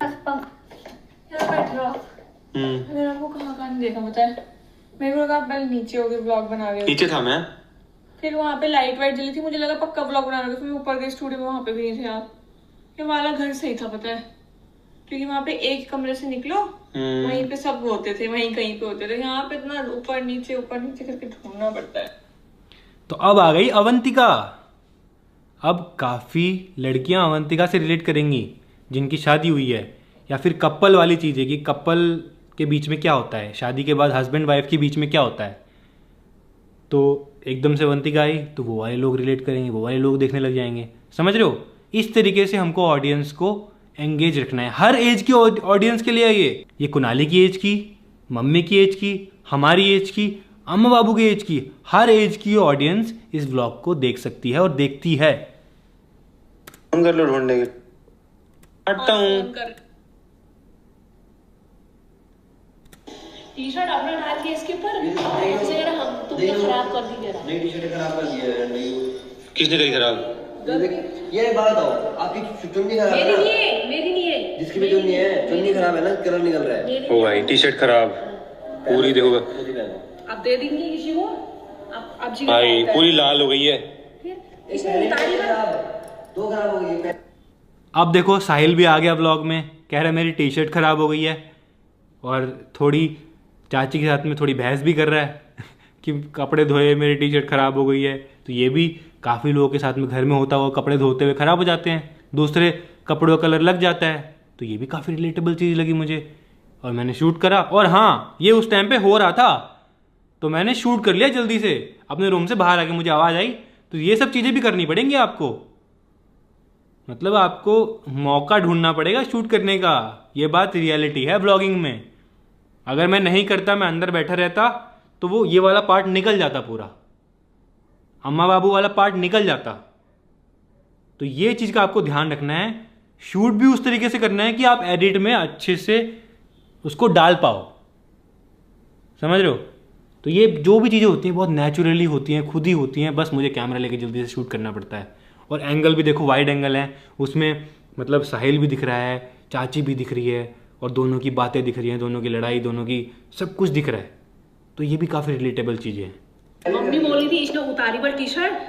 Speaker 2: यहाँ बैठ रहा मैंने आपको कहाँ नहीं देखा पता है। मेरे को लगा आप पहले नीचे हो गए व्लॉग बना रहे हो।
Speaker 3: नीचे था मैं,
Speaker 2: फिर वहाँ पे लाइट वाइट जली थी, मुझे लगा पक्का व्लॉग बना रहे हो। फिर मैं ऊपर गई स्टूडियो में, वहाँ पे भी नहीं थे आप। ये वाला घर सही था पता है, क्योंकि वहाँ पे एक कमरे से निकलो वहीं पे सब होते थे, वहीं कहीं पे होते थे। यहाँ पे इतना ऊपर नीचे करके ढूंढना पड़ता है।
Speaker 1: तो अब आ गई अवंतिका। अब काफ़ी लड़कियां अवंतिका से रिलेट करेंगी जिनकी शादी हुई है, या फिर कपल वाली चीज़ है कि कपल के बीच में क्या होता है, शादी के बाद हस्बैंड वाइफ के बीच में क्या होता है। तो एकदम से अवंतिका आई तो वो वाले लोग रिलेट करेंगे, वो वाले लोग देखने लग जाएंगे। समझ रहे हो? इस तरीके से हमको ऑडियंस को एंगेज रखना है। हर एज की ऑडियंस के लिए ये कुनाली की एज की, मम्मी की एज की, हमारी एज की, अम्मा बाबू की एज की, हर एज की ऑडियंस इस व्लॉग को देख सकती है और देखती है।
Speaker 3: फोन कर लो ढूंढने के, हटता हूँ।
Speaker 6: टी शर्ट अपना डाल के इसके ऊपर हमसे कह रहा हम तुमने खराब कर दी जरा।
Speaker 7: नई टी शर्ट खराब कर दी है। नई
Speaker 3: किसने करी खराब?
Speaker 7: ये बात बताओ, आपकी चुन्नी खराब है ना?
Speaker 6: मेरी नहीं है।
Speaker 7: जिसकी भी चुन्नी है, चुन्नी खराब है ना, कलर निकल रहा है।
Speaker 3: ओ भाई टी शर्ट खराब पूरी, देखो
Speaker 6: आप दे देंगे किसी को? आप जी
Speaker 3: भाई पूरी लाल हो गई है।
Speaker 6: इसमें उतारी
Speaker 7: खराब, 2 खराब हो गई है।
Speaker 1: अब देखो साहिल भी आ गया ब्लॉग में, कह रहा है मेरी टी शर्ट खराब हो गई है, और थोड़ी चाची के साथ में थोड़ी बहस भी कर रहा है कि कपड़े धोए मेरी टी शर्ट खराब हो गई है। तो ये भी काफ़ी लोगों के साथ में घर में होता हुआ, कपड़े धोते हुए खराब हो जाते हैं, दूसरे कपड़ों का कलर लग जाता है। तो ये भी काफ़ी रिलेटेबल चीज़ लगी मुझे और मैंने शूट करा। और हाँ, ये उस टाइम पे हो रहा था तो मैंने शूट कर लिया जल्दी से, अपने रूम से बाहर आके मुझे आवाज़ आई। तो ये सब चीज़ें भी करनी पड़ेंगी आपको, मतलब आपको मौका ढूंढना पड़ेगा शूट करने का। ये बात रियलिटी है ब्लॉगिंग में। अगर मैं नहीं करता, मैं अंदर बैठा रहता, तो वो ये वाला पार्ट निकल जाता, पूरा अम्मा बाबू वाला पार्ट निकल जाता। तो ये चीज़ का आपको ध्यान रखना है। शूट भी उस तरीके से करना है कि आप एडिट में अच्छे से उसको डाल पाओ। समझ रहे हो? तो ये जो भी चीज़ें होती हैं बहुत नेचुरली होती हैं, खुद ही होती हैं, बस मुझे कैमरा लेके जल्दी से शूट करना पड़ता है। और एंगल भी देखो, वाइड एंगल है उसमें, मतलब साहिल भी दिख रहा है, चाची भी दिख रही है, और दोनों की बातें दिख रही हैं, दोनों की लड़ाई, दोनों की सब कुछ दिख रहा है। तो ये भी काफ़ी रिलेटेबल चीज़ें हैं।
Speaker 6: मम्मी बोली थी इसने उतारी पर टी शर्ट।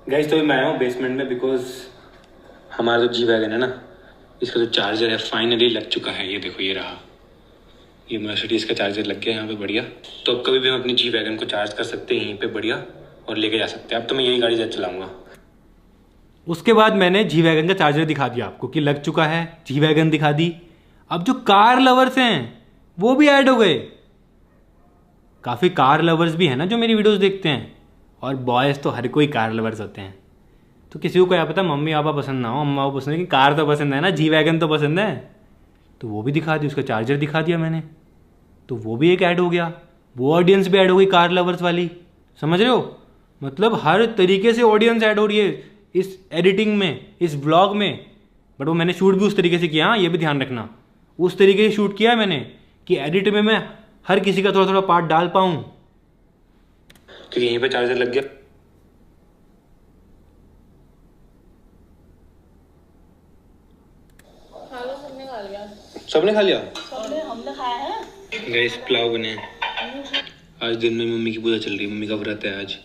Speaker 3: गाइस तो मैं आया हूँ बेसमेंट में, बिकॉज हमारा जो जी वैगन है ना, इसका जो चार्जर है फाइनली लग चुका है। ये देखो, ये रहा, ये मर्सिडीज का चार्जर लग गया यहाँ पे, बढ़िया। तो अब कभी भी हम अपनी जी वैगन को चार्ज कर सकते हैं यहीं पे, बढ़िया, और लेके जा सकते हैं। अब तो मैं यही गाड़ी ज़्यादा चलाऊंगा।
Speaker 1: उसके बाद मैंने जी वैगन का चार्जर दिखा दिया आपको कि लग चुका है, जी वैगन दिखा दी। अब जो कार लवर्स हैं वो भी ऐड हो गए। काफ़ी कार लवर्स भी हैं ना जो मेरी वीडियोस देखते हैं, और बॉयज़ तो हर कोई कार लवर्स होते हैं। तो किसी को क्या पता मम्मी पापा पसंद ना हो, अम्मा पापा पसंद है, कि कार तो पसंद है ना, जी वैगन तो पसंद है। तो वो भी दिखा दी, उसका चार्जर दिखा दिया मैंने, तो वो भी एक ऐड हो गया। वो ऑडियंस भी ऐड हो गई कार लवर्स वाली। समझ रहे हो? मतलब हर तरीके से ऑडियंस ऐड हो रही है इस एडिटिंग में, इस व्लॉग में। बट वो मैंने शूट भी उस तरीके से किया, हाँ, ये भी ध्यान रखना, उस तरीके से शूट किया है मैंने कि एडिट में मैं हर किसी का थोड़ा थोड़ा पार्ट डाल पाऊँ।
Speaker 3: क्योंकि यहीं पे चार्जर लग गया। सबने खा लिया?
Speaker 6: हमने खाया है।
Speaker 3: गाइस पुलाव बने हैं आज। दिन में मम्मी की पूजा चल रही है, मम्मी का व्रत है आज।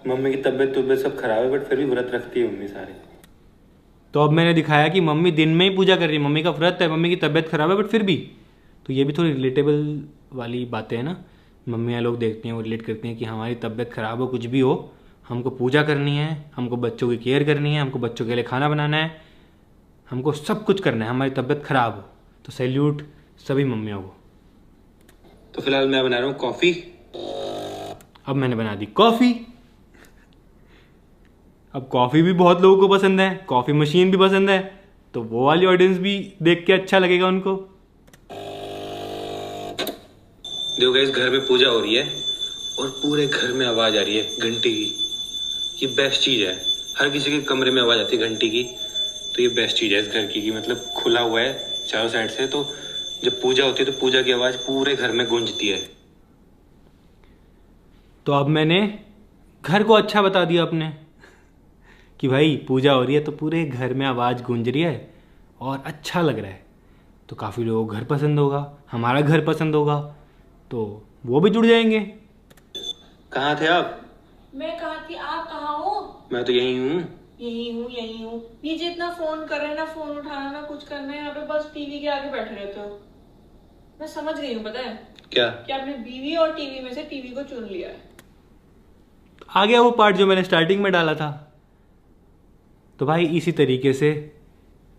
Speaker 3: मम्मी की तबीयत सब खराब है, बट फिर भी व्रत रखती है मम्मी सारे।
Speaker 1: तो अब मैंने दिखाया कि मम्मी दिन में ही पूजा कर रही है, मम्मी का व्रत है, मम्मी की तबीयत खराब है, बट फिर भी। तो ये भी थोड़ी रिलेटेबल वाली बातें हैं ना, मम्मियाँ लोग देखती हैं, वो रिलेट करती हैं कि हमारी तबीयत खराब हो, कुछ भी हो, हमको पूजा करनी है, हमको बच्चों की केयर करनी है, हमको बच्चों के लिए खाना बनाना है, हमको सब कुछ करना है, हमारी तबीयत खराब हो। तो सैल्यूट सभी मम्मियों को।
Speaker 3: तो फिलहाल मैं बना रहा हूँ कॉफी।
Speaker 1: अब मैंने बना दी कॉफी। अब कॉफी भी बहुत लोगों को पसंद है, कॉफी मशीन भी पसंद है, तो वो वाली ऑडियंस भी देख के अच्छा लगेगा उनको।
Speaker 3: देखो गाइस, घर में पूजा हो रही है और पूरे घर में आवाज आ रही है घंटी की। ये बेस्ट चीज है, हर किसी के कमरे में आवाज आती है घंटी की, तो ये बेस्ट चीज है इस घर की, मतलब खुला हुआ है चारों साइड से, तो जब पूजा होती है तो पूजा की आवाज पूरे घर में गूंजती है।
Speaker 1: तो अब मैंने घर को अच्छा बता दिया अपने कि भाई पूजा हो रही है तो पूरे घर में आवाज़ गूंज रही है और अच्छा लग रहा है, तो काफ़ी लोगों को घर पसंद होगा, हमारा घर पसंद होगा, तो वो भी जुड़ जाएंगे।
Speaker 3: कहाँ थे आप?
Speaker 2: मैं कहाँ थी, आप कहाँ हो?
Speaker 3: मैं तो यही हूँ।
Speaker 2: यही हूँ। नीचे इतना फोन कर रहे हैं ना, फोन उठाना ना कुछ करना है, यहाँ पे बस टीवी के आगे बैठे रहते हो। मैं समझ गई हूँ, पता है
Speaker 3: क्या?
Speaker 2: कि आपने बीवी और टीवी में से टीवी को चुन लिया है।
Speaker 1: आ गया वो पार्ट जो मैंने स्टार्टिंग में डाला था। तो भाई इसी तरीके से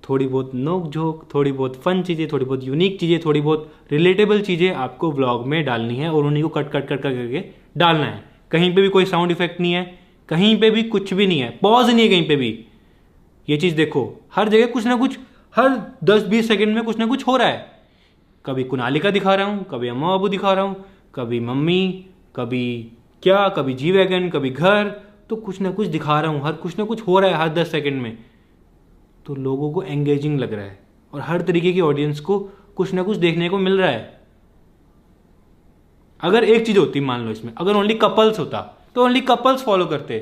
Speaker 1: थोड़ी बहुत नोक झोंक, थोड़ी बहुत फन चीज़ें, थोड़ी बहुत यूनिक चीज़ें, थोड़ी बहुत रिलेटेबल चीज़ें आपको व्लॉग में डालनी है और उन्हीं को कट कट कट करके डालना है। कहीं पे भी कोई साउंड इफेक्ट नहीं है, कहीं पे भी कुछ भी नहीं है, पॉज नहीं है कहीं पे भी। ये चीज़ देखो, हर जगह कुछ ना कुछ, हर 10-20 सेकेंड में कुछ ना कुछ हो रहा है। कभी कुनाली का दिखा रहा हूँ, कभी अम्मा बाबू दिखा रहा हूँ, कभी मम्मी, कभी क्या, कभी जी वैगन, कभी घर, तो कुछ ना कुछ दिखा रहा हूँ, हर कुछ ना कुछ हो रहा है हर 10 सेकेंड में। तो लोगों को एंगेजिंग लग रहा है और हर तरीके की ऑडियंस को कुछ ना कुछ देखने को मिल रहा है। अगर एक चीज़ होती, मान लो इसमें अगर ओनली कपल्स होता तो ओनली कपल्स फॉलो करते,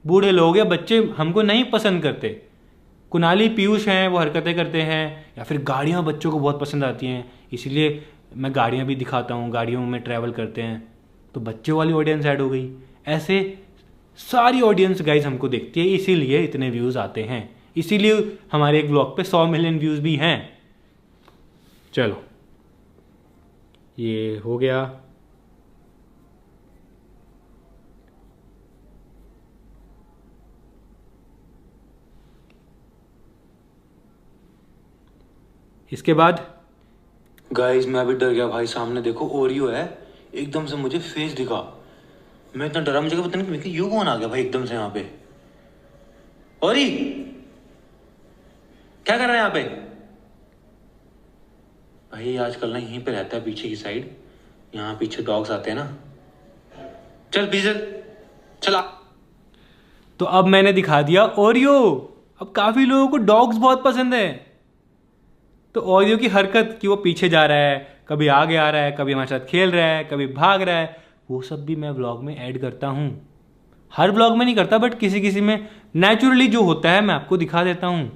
Speaker 1: बूढ़े लोग या बच्चे हमको नहीं पसंद करते। कुनाली पीयूष हैं, वो हरकतें करते हैं, या फिर गाड़ियाँ बच्चों को बहुत पसंद आती हैं, इसलिए मैं गाड़ियाँ भी दिखाता हूँ, गाड़ियों में ट्रैवल करते हैं, तो बच्चों वाली ऑडियंस ऐड हो गई। ऐसे सारी ऑडियंस गाइज हमको देखती है, इसीलिए इतने व्यूज़ आते हैं, इसीलिए हमारे एक व्लॉग पे 100 मिलियन व्यूज़ भी हैं। चलो ये हो गया। इसके बाद
Speaker 3: गाइस मैं अभी डर गया भाई, सामने देखो ओरियो है, एकदम से मुझे फेस दिखा, मैं इतना डरा, मुझे पता नहीं कि यू कौन आ गया भाई एकदम से यहाँ पे। ओरी क्या कर रहे हैं यहाँ पे? भाई आजकल ना यहीं पे रहता है पीछे की साइड, यहाँ पीछे डॉग्स आते हैं ना। चल पीछे चला।
Speaker 1: तो अब मैंने दिखा दिया ओरियो। अब काफी लोगों को डॉग्स बहुत पसंद है, तो ओरियो की हरकत कि वो पीछे जा रहा है, कभी आगे आ रहा है, कभी हमारे साथ खेल रहा है, कभी भाग रहा है, वो सब भी मैं व्लॉग में ऐड करता हूँ। हर व्लॉग में नहीं करता, बट किसी किसी में नेचुरली जो होता है मैं आपको दिखा देता हूँ।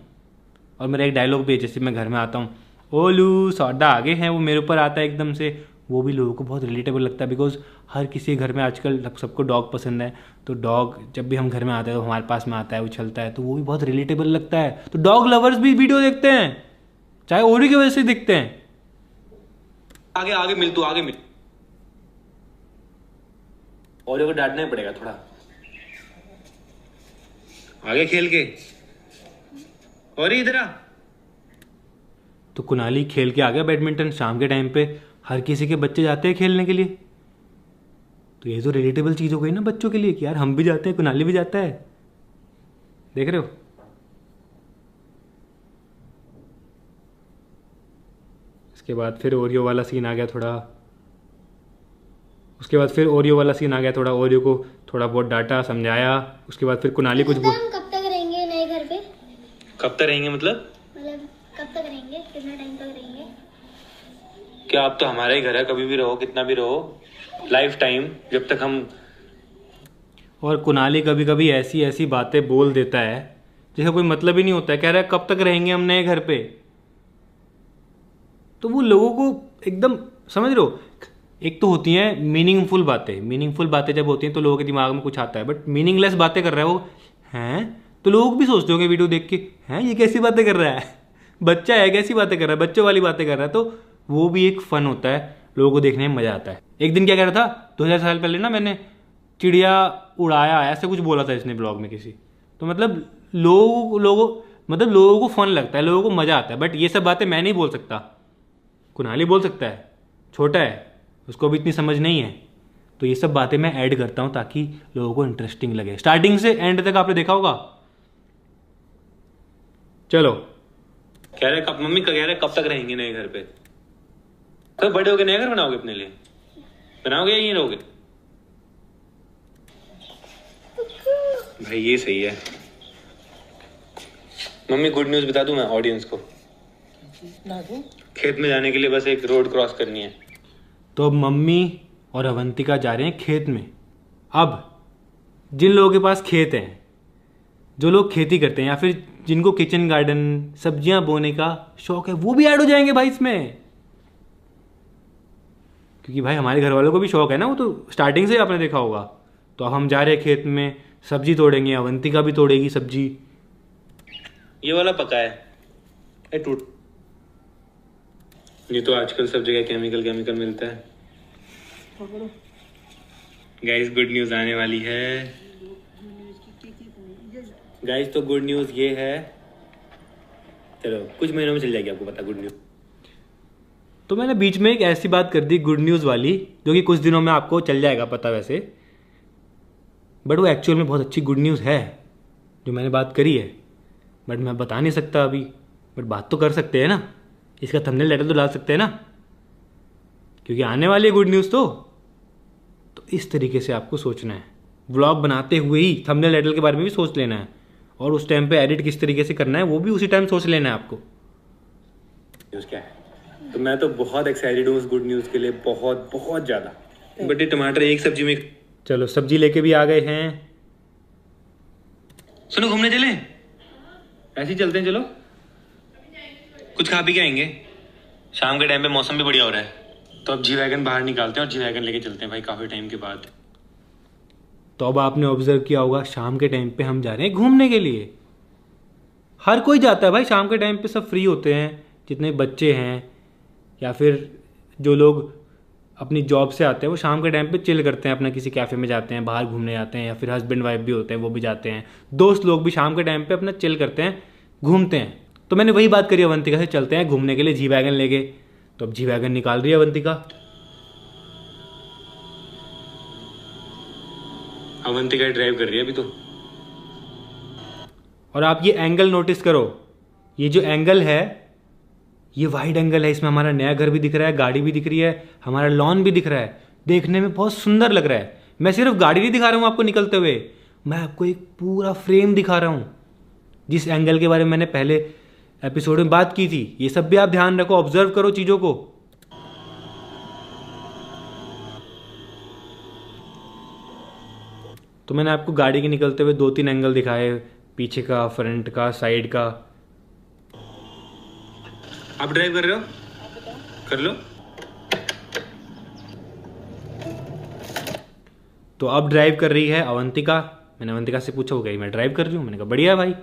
Speaker 1: और मेरा एक डायलॉग भी है, जैसे मैं घर में आता हूँ, ओलू सौदा आगे हैं, वो मेरे ऊपर आता है एकदम से, वो भी लोगों को बहुत रिलेटेबल लगता है, बिकॉज हर किसी घर में आजकल सबको डॉग पसंद है। तो डॉग जब भी हम घर में आते हैं तो हमारे पास में आता है, उछलता है, तो वो भी बहुत रिलेटेबल लगता है। तो डॉग लवर्स भी वीडियो देखते हैं, चाहे ओरी की वजह से दिखते हैं।
Speaker 3: आगे आगे मिल, तू आगे मिल, ओरियो को डांटना ही पड़ेगा थोड़ा, आगे खेल के। और इधर आ।
Speaker 1: तो कुनाली खेल के आ गया बैडमिंटन। शाम के टाइम पे हर किसी के बच्चे जाते हैं खेलने के लिए, तो ये तो रिलेटेबल चीज़ हो गई ना बच्चों के लिए कि यार हम भी जाते हैं, कुनाली भी जाता है। देख रहे हो? इसके बाद फिर ओरियो वाला सीन आ गया थोड़ा, उसके बाद फिर ओरियो वाला सीन आ गया थोड़ा, ओरियो को थोड़ा बहुत डांटा, समझाया। उसके बाद फिर कुनाली कुछ बोल,
Speaker 8: कब तक रहेंगे नए घर पे?
Speaker 3: कब तक रहेंगे मतलब
Speaker 8: कब तक रहेंगे, कितना टाइम तक रहेंगे?
Speaker 3: क्या आप तो हमारा ही घर है, कभी भी रहो, कितना भी रहो, लाइफ टाइम, जब तक हम।
Speaker 1: और कुनाली कभी कभी ऐसी ऐसी बातें बोल देता है जिसका कोई मतलब ही नहीं होता है। कह रहा है कब तक रहेंगे हम नए घर पे, तो वो लोगों को एकदम, समझ रहे हो, एक तो होती हैं मीनिंगफुल बातें। मीनिंगफुल बातें जब होती हैं तो लोगों के दिमाग में कुछ आता है, बट मीनिंगलेस बातें कर रहा है वो, हैं, तो लोग भी सोचते होंगे वीडियो देख के, हैं ये कैसी बातें कर रहा है, बच्चा है कैसी बातें कर रहा है, बच्चों वाली बातें कर रहा है। तो वो भी एक फन होता है, लोगों को देखने में मजा आता है। एक दिन क्या कह रहा था, 2000 साल पहले ना मैंने चिड़िया उड़ाया, ऐसे कुछ बोला था इसने ब्लॉग में किसी, तो मतलब लोगों को फन लगता है, लोगों को मजा आता है। बट ये सब बातें मैं नहीं बोल सकता, कुनाली बोल सकता है, छोटा है, उसको भी इतनी समझ नहीं है। तो ये सब बातें मैं ऐड करता हूँ ताकि लोगों को इंटरेस्टिंग लगे। स्टार्टिंग से एंड तक आपने देखा होगा। चलो,
Speaker 3: कह रहे कब मम्मी कह रहे कब तक रहेंगे नए घर पे? तो बड़े होके नया घर बनाओगे अपने लिए? बनाओगे या यहीं रहोगे? भाई ये सही है। मम्मी गुड न्यूज़ बता दूं मैं ऑडियंस को? खेत में जाने के लिए बस एक रोड क्रॉस करनी है।
Speaker 1: तो अब मम्मी और अवंतिका जा रहे हैं खेत में। अब जिन लोगों के पास खेत हैं, जो लोग खेती करते हैं या फिर जिनको किचन गार्डन सब्जियां बोने का शौक है, वो भी ऐड हो जाएंगे भाई इसमें। क्योंकि भाई हमारे घर वालों को भी शौक है ना, वो तो स्टार्टिंग से आपने देखा होगा। तो अब हम जा रहे हैं खेत में, सब्जी तोड़ेंगे, अवंतिका भी तोड़ेगी सब्जी।
Speaker 3: ये वाला पका है टूट। ये तो आजकल सब जगह केमिकल मिलता है। गाइस गुड न्यूज़ आने वाली है। गाइस तो गुड न्यूज़ ये है, चलो कुछ महीनों में चल जाएगी आपको पता गुड न्यूज़।
Speaker 1: तो मैंने बीच में एक ऐसी बात कर दी गुड न्यूज़ वाली, जो कि कुछ दिनों में आपको चल जाएगा पता वैसे, बट वो एक्चुअल में बहुत अच्छी गुड न्यूज़ है जो मैंने बात करी है, बट मैं बता नहीं सकता अभी। बट बात तो कर सकते हैं ना, इसका थंबनेल टाइटल तो डाल सकते हैं ना, क्योंकि आने वाली है गुड न्यूज़। तो इस तरीके से आपको सोचना है, व्लॉग बनाते हुए ही थंबनेल टाइटल के बारे में भी सोच लेना है, और उस टाइम पे एडिट किस तरीके से करना है वो भी उसी टाइम सोच लेना है आपको।
Speaker 3: न्यूज़ क्या है? तो मैं तो बहुत एक्साइटेड हूँ उस गुड न्यूज़ के लिए, बहुत बहुत ज़्यादा। बट ये टमाटर एक सब्जी में।
Speaker 1: चलो सब्जी लेके भी आ गए हैं।
Speaker 3: सुनो घूमने चलें? ऐसे ही चलते हैं, चलो कुछ खा पी के आएंगे। शाम के टाइम पे मौसम भी बढ़िया हो रहा है, तो अब जी वैगन बाहर निकालते हैं और जी वैगन लेके चलते हैं भाई, काफ़ी टाइम के बाद।
Speaker 1: तो अब आपने ऑब्जर्व किया होगा शाम के टाइम पे हम जा रहे हैं घूमने के लिए। हर कोई जाता है भाई शाम के टाइम पे, सब फ्री होते हैं, जितने बच्चे हैं या फिर जो लोग अपनी जॉब से आते हैं वो शाम के टाइम पे चिल करते हैं, अपना किसी कैफ़े में जाते हैं, बाहर घूमने जाते हैं, या फिर हस्बैंड वाइफ भी होते हैं वो भी जाते हैं, दोस्त लोग भी शाम के टाइम पे अपना चिल करते हैं, घूमते हैं। तो मैंने वही बात करी अवंतिका से, चलते हैं घूमने के लिए जी वैगन लेके। तो अब जी वैगन निकाल रही है अवंतिका।
Speaker 3: अवंतिका ड्राइव कर रही है अभी तो।
Speaker 1: और आप ये एंगल नोटिस करो, ये जो एंगल है ये वाइड एंगल है, इसमें हमारा नया घर भी दिख रहा है, गाड़ी भी दिख रही है, हमारा लॉन भी दिख रहा है, देखने में बहुत सुंदर लग रहा है। मैं सिर्फ गाड़ी नहीं दिखा रहा हूँ आपको निकलते हुए, मैं आपको एक पूरा फ्रेम दिखा रहा हूँ, जिस एंगल के बारे में मैंने पहले एपिसोड में बात की थी। ये सब भी आप ध्यान रखो, ऑब्जर्व करो चीज़ों को। तो मैंने आपको गाड़ी के निकलते हुए 2-3 एंगल दिखाए, पीछे का, फ्रंट का, साइड का।
Speaker 3: आप ड्राइव कर रहे हो? कर लो।
Speaker 1: तो अब ड्राइव कर रही है अवंतिका। मैंने अवंतिका से पूछा हो गई मैं ड्राइव कर रही हूँ, मैंने कहा बढ़िया भाई,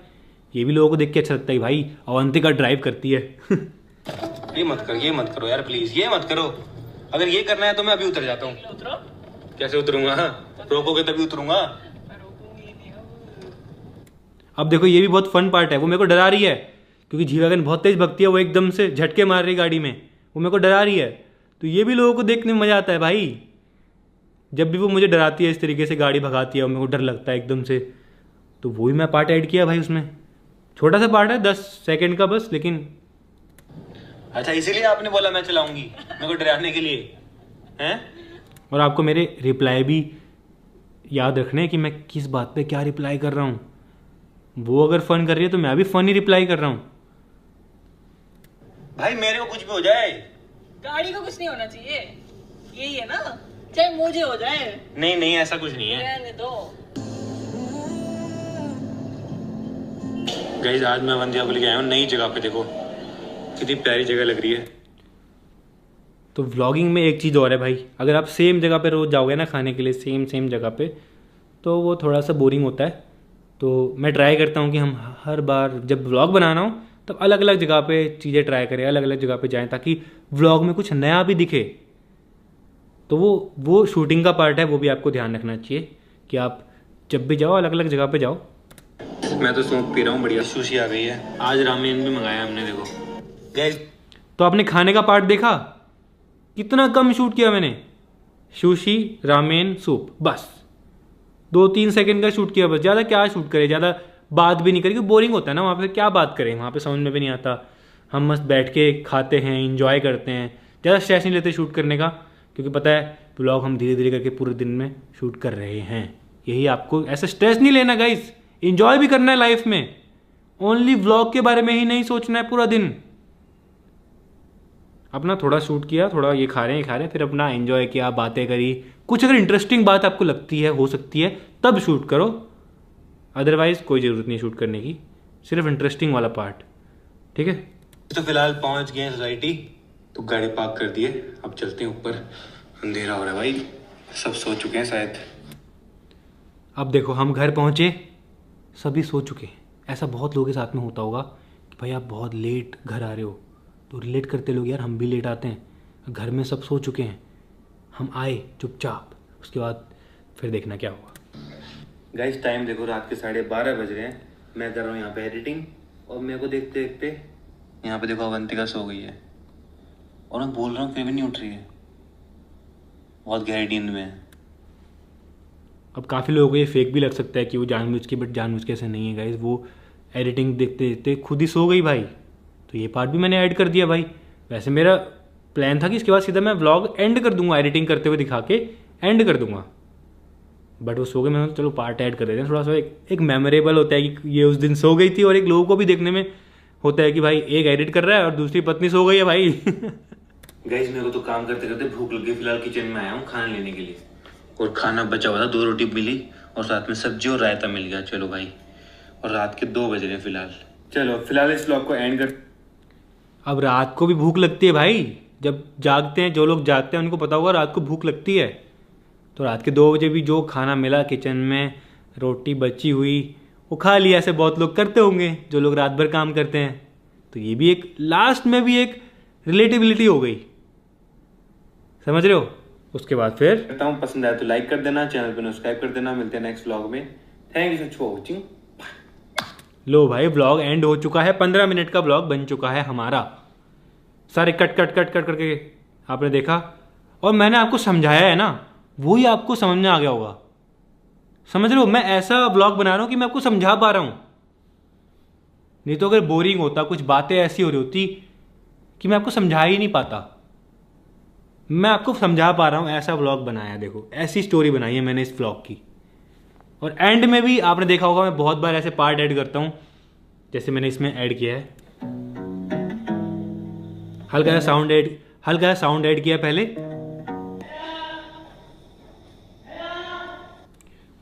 Speaker 1: ये भी लोगों को देख के अच्छा लगता है भाई अवंतिका ड्राइव करती है।
Speaker 3: ये मत करो यार प्लीज, ये मत करो। अगर ये करना है तो मैं अभी उतर जाता हूँ। कैसे उतरूंगा? रोकोगे तभी उतरूंगा।
Speaker 1: अब देखो ये भी बहुत फन पार्ट है, वो मेरे को डरा रही है क्योंकि जी वैगन बहुत तेज भगती है, वो एकदम से झटके मार रही गाड़ी में, वो मेरे को डरा रही है। तो ये भी लोगों को देखने में मजा आता है भाई, जब भी वो मुझे डराती है इस तरीके से गाड़ी भगाती है और मेरे को डर लगता है एकदम से। तो वो भी मैं पार्ट ऐड किया भाई उसमें, छोटा सा पार्ट है 10 सेकंड का बस, लेकिन
Speaker 3: अच्छा इसीलिए आपने बोला मैं चलाऊंगी, मेरे को डराने के लिए हैं?
Speaker 1: और आपको मेरे रिप्लाई भी याद रखने हैं कि मैं किस बात पे क्या रिप्लाई कर रहा हूँ। वो अगर फन कर रही है तो मैं भी फन ही रिप्लाई कर रहा हूँ।
Speaker 3: भाई मेरे को कुछ भी हो जाए,
Speaker 2: गाड़ी को कुछ नहीं होना चाहिए, यही है ना, चाहे मुझे हो जाए।
Speaker 3: नहीं ऐसा कुछ नहीं है।
Speaker 2: रहने दो।
Speaker 3: गाइस आज मैं अवंतिका को लेके आया हूँ नई जगह पे, देखो कितनी प्यारी जगह लग रही है।
Speaker 1: तो व्लॉगिंग में एक चीज़ और है भाई, अगर आप सेम जगह पे रोज़ जाओगे ना खाने के लिए, सेम जगह पे, तो वो थोड़ा सा बोरिंग होता है। तो मैं ट्राई करता हूँ कि हम हर बार जब व्लॉग बनाना हो तब अलग अलग जगह पे चीज़ें ट्राई करें, अलग अलग जगह पे जाएं, ताकि व्लॉग में कुछ नया भी दिखे। तो वो शूटिंग का पार्ट है, वो भी आपको ध्यान रखना चाहिए कि आप जब भी जाओ अलग अलग जगह पे जाओ।
Speaker 3: मैं तो सौंफ पी रहा हूँ, बढ़िया सुशी आ गई है। आज रामेन भी मंगाया हमने, देखो गाइस।
Speaker 1: तो आपने खाने का पार्ट देखा, कितना कम शूट किया मैंने, सुशी रामेन सूप, बस 2-3 सेकंड का शूट किया बस। ज़्यादा क्या शूट करें, ज़्यादा बात भी नहीं करें क्योंकि बोरिंग होता है ना वहाँ पे, क्या बात करें वहाँ पे, समझ में भी नहीं आता। हम मस्त बैठ के खाते हैं, इंजॉय करते हैं, ज़्यादा स्ट्रेस नहीं लेते शूट करने का, क्योंकि पता है ब्लॉग हम धीरे धीरे करके पूरे दिन में शूट कर रहे हैं। यही आपको ऐसा स्ट्रेस नहीं लेना गाइस, इंजॉय भी करना है लाइफ में, ओनली व्लॉग के बारे में ही नहीं सोचना है पूरा दिन। अपना थोड़ा शूट किया, थोड़ा ये खा रहे हैं, फिर अपना एंजॉय किया, बातें करी, कुछ अगर इंटरेस्टिंग बात आपको लगती है, हो सकती है, तब शूट करो, अदरवाइज कोई ज़रूरत नहीं शूट करने की, सिर्फ इंटरेस्टिंग वाला पार्ट, ठीक है।
Speaker 3: तो फिलहाल पहुंच गए सोसाइटी, तो गाड़ी पार्क कर दिए, अब चलते हैं ऊपर, अंधेरा हो रहा है भाई, सब सो चुके हैं शायद।
Speaker 1: अब देखो हम घर पहुंचे, सभी सो चुके हैं। ऐसा बहुत लोगों के साथ में होता होगा कि भाई आप बहुत लेट घर आ रहे हो, तो रिलेट करते लोग, यार हम भी लेट आते हैं, घर में सब सो चुके हैं, हम आए चुपचाप, उसके बाद फिर देखना क्या हुआ।
Speaker 3: गाइस टाइम देखो, रात के 12:30 बज रहे हैं, मैं कर रहा हूँ यहाँ पे एडिटिंग, और मेरे को देखते देखते यहाँ पे देखो अवंतिका सो गई है, और मैं बोल रहा हूँ फिर भी नहीं उठ रही है, बहुत गहरी नींद में है।
Speaker 1: अब काफ़ी लोगों को ये फेक भी लग सकता है कि वो जानबूझ के, बट जानबूझ के ऐसे नहीं है गाइस, वो एडिटिंग देखते देखते खुद ही सो गई भाई, तो ये पार्ट भी मैंने ऐड कर दिया भाई। वैसे मेरा प्लान था कि इसके बाद सीधा मैं व्लॉग एंड कर दूंगा, एडिटिंग करते हुए दिखा के एंड कर दूंगा, बट वो सो गए, मैंने चलो पार्ट ऐड कर देते हैं, थोड़ा सा एक मेमोरेबल होता है कि ये उस दिन सो गई थी, और एक लोगों को भी देखने में होता है कि भाई एक एडिट कर रहा है और दूसरी पत्नी सो गई है भाई।
Speaker 3: गाइस मेरे को तो काम करते करते भूख लग गई, फिलहाल किचन में आया हूँ खाना लेने के लिए, और खाना बचा हुआ था, 2 रोटी मिली और साथ में सब्जी और रायता मिल गया, चलो भाई, और रात के 2 बज रहे हैं फिलहाल। चलो फिलहाल इस व्लॉग को एंड कर।
Speaker 1: अब रात को भी भूख लगती है भाई, जब जागते हैं, जो लोग जागते हैं उनको पता होगा रात को भूख लगती है, तो रात के 2 बजे भी जो खाना मिला किचन में, रोटी बची हुई, वो खा लिया। ऐसे बहुत लोग करते होंगे जो लोग रात भर काम करते हैं, तो ये भी एक लास्ट में भी एक रिलेटिबिलिटी हो गई, समझ रहे हो। उसके बाद फिर
Speaker 3: करता हूँ, पसंद आया तो लाइक कर देना, चैनल पर सब्सक्राइब कर देना, मिलते हैं नेक्स्ट व्लॉग में। Thank you for watching.
Speaker 1: लो भाई व्लॉग एंड हो चुका है, 15 मिनट का व्लॉग बन चुका है हमारा, सारे कट करके आपने देखा, और मैंने आपको समझाया है ना, वही आपको समझ में आ गया होगा, समझ रहे हो। मैं ऐसा व्लॉग बना रहा हूं कि मैं आपको समझा पा रहा हूं, नहीं तो अगर बोरिंग होता, कुछ बातें ऐसी हो रही होती कि मैं आपको समझा ही नहीं पाता, मैं आपको समझा पा रहा हूं, ऐसा व्लॉग बनाया, देखो ऐसी स्टोरी बनाई है मैंने इस व्लॉग की। और एंड में भी आपने देखा होगा मैं बहुत बार ऐसे पार्ट ऐड करता हूं, जैसे मैंने इसमें ऐड किया है, हल्का सा साउंड ऐड किया पहले।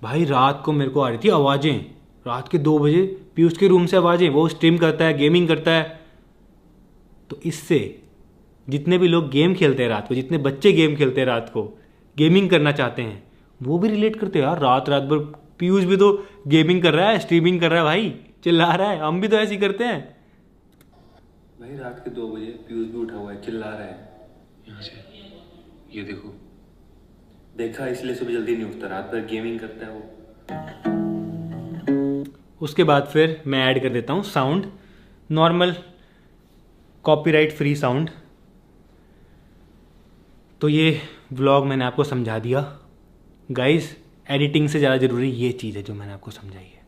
Speaker 1: भाई रात को मेरे को आ रही थी आवाजें, रात के 2 बजे पीयूष के रूम से आवाजें, वो स्ट्रीम करता है, गेमिंग करता है, तो इससे जितने भी लोग गेम खेलते हैं रात को, जितने बच्चे गेम खेलते हैं रात को, गेमिंग करना चाहते हैं, वो भी रिलेट करते हैं यार। रात भर पीयूष भी तो गेमिंग कर रहा है, स्ट्रीमिंग कर रहा है भाई, चिल्ला रहा है, हम भी तो ऐसे ही करते हैं
Speaker 3: भाई। रात के 2 बजे पीयूष भी उठा हुआ है, चिल्ला रहा है यहाँ से, ये देखो, देखा, इसलिए सुबह जल्दी नहीं उठता, रात भर गेमिंग करता है वो।
Speaker 1: उसके बाद फिर मैं ऐड कर देता हूँ sound, normal copyright free sound. तो ये व्लॉग मैंने आपको समझा दिया गाइस, एडिटिंग से ज़्यादा ज़रूरी ये चीज़ है जो मैंने आपको समझाई है।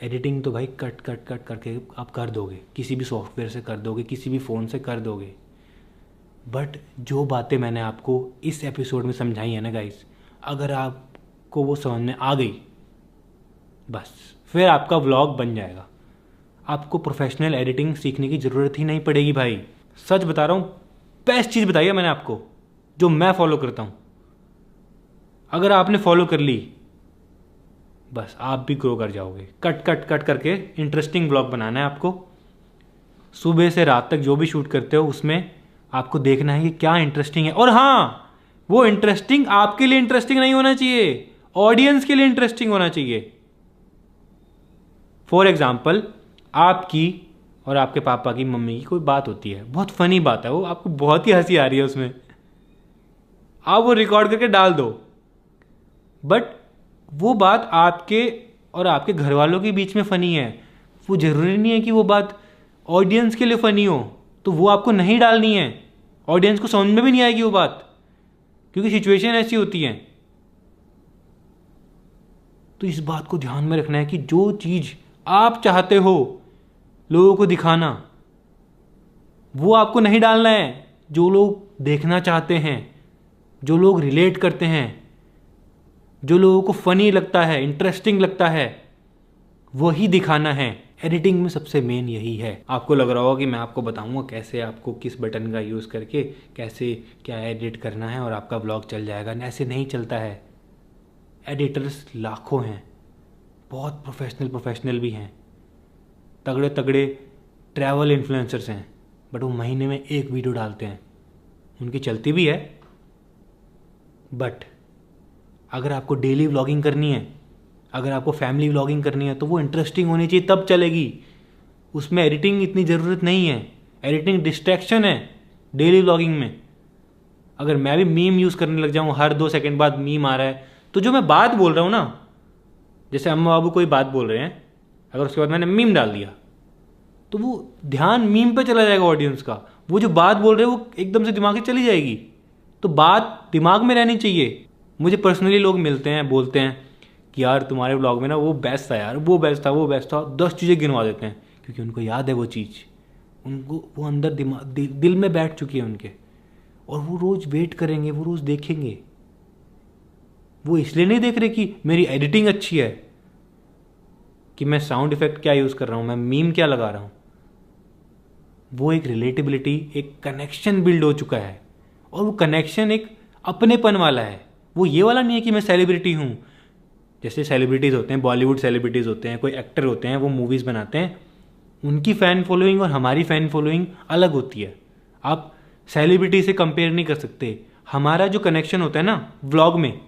Speaker 1: एडिटिंग तो भाई कट करके आप कर दोगे, किसी भी सॉफ्टवेयर से कर दोगे, किसी भी फ़ोन से कर दोगे, बट जो बातें मैंने आपको इस एपिसोड में समझाई है ना गाइस, अगर आपको वो समझ में आ गई, बस फिर आपका व्लॉग बन जाएगा, आपको प्रोफेशनल एडिटिंग सीखने की ज़रूरत ही नहीं पड़ेगी भाई। सच बता रहा हूँ, बेस्ट चीज़ बताई है मैंने आपको, जो मैं फॉलो करता हूँ, अगर आपने फॉलो कर ली, बस आप भी ग्रो कर जाओगे। कट करके इंटरेस्टिंग व्लॉग बनाना है आपको, सुबह से रात तक जो भी शूट करते हो उसमें आपको देखना है कि क्या इंटरेस्टिंग है, और हाँ, वो इंटरेस्टिंग आपके लिए इंटरेस्टिंग नहीं होना चाहिए, ऑडियंस के लिए इंटरेस्टिंग होना चाहिए। फॉर एग्जाम्पल, आपकी और आपके पापा की, मम्मी की कोई बात होती है, बहुत फनी बात है वो, आपको बहुत ही हंसी आ रही है उसमें, आप वो रिकॉर्ड करके डाल दो, बट वो बात आपके और आपके घर वालों के बीच में फ़नी है, वो ज़रूरी नहीं है कि वो बात ऑडियंस के लिए फ़नी हो, तो वो आपको नहीं डालनी है, ऑडियंस को समझ में भी नहीं आएगी वो बात। क्योंकि सिचुएशन ऐसी होती है। तो इस बात को ध्यान में रखना है कि जो चीज़ आप चाहते हो लोगों को दिखाना, वो आपको नहीं डालना है। जो लोग देखना चाहते हैं, जो लोग रिलेट करते हैं, जो लोगों को फनी लगता है, इंटरेस्टिंग लगता है, वही दिखाना है। एडिटिंग में सबसे मेन यही है। आपको लग रहा होगा कि मैं आपको बताऊंगा कैसे आपको किस बटन का यूज़ करके कैसे क्या एडिट करना है और आपका ब्लॉग चल जाएगा। ऐसे नहीं चलता है। एडिटर्स लाखों हैं, बहुत प्रोफेशनल भी हैं, तगड़े तगड़े ट्रैवल इन्फ्लुएंसर्स हैं, बट वो महीने में एक वीडियो डालते हैं। उनकी चलती भी है, बट अगर आपको डेली व्लॉगिंग करनी है, अगर आपको फैमिली व्लॉगिंग करनी है, तो वो इंटरेस्टिंग होनी चाहिए, तब चलेगी। उसमें एडिटिंग इतनी ज़रूरत नहीं है। एडिटिंग डिस्ट्रैक्शन है डेली व्लॉगिंग में। अगर मैं भी मीम यूज़ करने लग जाऊँ, हर 2 सेकंड बाद मीम आ रहा है, तो जो मैं बात बोल रहा हूँ ना, जैसे अम्मा बाबू कोई बात बोल रहे हैं, अगर उसके बाद मैंने मीम डाल दिया, तो वो ध्यान मीम पे चला जाएगा ऑडियंस का। वो जो बात बोल रहे हैं वो एकदम से दिमाग से चली जाएगी। तो बात दिमाग में रहनी चाहिए। मुझे पर्सनली लोग मिलते हैं, बोलते हैं कि यार तुम्हारे ब्लॉग में ना वो बेस्ट था यार, वो बेस्ट था, 10 चीज़ें गिनवा देते हैं, क्योंकि उनको याद है वो चीज़, उनको वो अंदर दिल में बैठ चुकी है उनके, और वो रोज़ वेट करेंगे, वो रोज़ देखेंगे। वो इसलिए नहीं देख रहे कि मेरी एडिटिंग अच्छी है, कि मैं साउंड इफेक्ट क्या यूज़ कर रहा हूँ, मैं मीम क्या लगा रहा हूँ। वो एक रिलेटिबिलिटी, एक कनेक्शन बिल्ड हो चुका है, और वो कनेक्शन एक अपनेपन वाला है। वो ये वाला नहीं है कि मैं सेलिब्रिटी हूँ। जैसे सेलिब्रिटीज़ होते हैं, बॉलीवुड सेलिब्रिटीज़ होते हैं, कोई एक्टर होते हैं, वो मूवीज़ बनाते हैं, उनकी फ़ैन फॉलोइंग और हमारी फ़ैन फॉलोइंग अलग होती है। आप सेलिब्रिटी से कंपेयर नहीं कर सकते। हमारा जो कनेक्शन होता है ना व्लॉग में,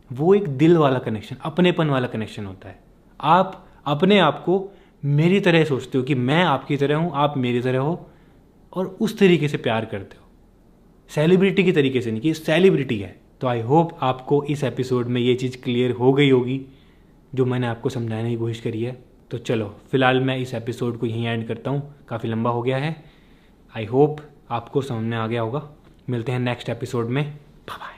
Speaker 1: वो एक दिल वाला कनेक्शन, अपनेपन वाला कनेक्शन होता है। आप अपने आप को मेरी तरह सोचते हो कि मैं आपकी तरह हूँ, आप मेरी तरह हो, और उस तरीके से प्यार करते हो। सेलिब्रिटी की तरीके से नहीं कि सेलिब्रिटी है। तो आई होप आपको इस एपिसोड में ये चीज़ क्लियर हो गई होगी जो मैंने आपको समझाने की कोशिश करी है। तो चलो फिलहाल मैं इस एपिसोड को यहीं एंड करता हूँ, काफ़ी लंबा हो गया है। आई होप आपको समझ में आ गया होगा। मिलते हैं नेक्स्ट एपिसोड में। Bye bye.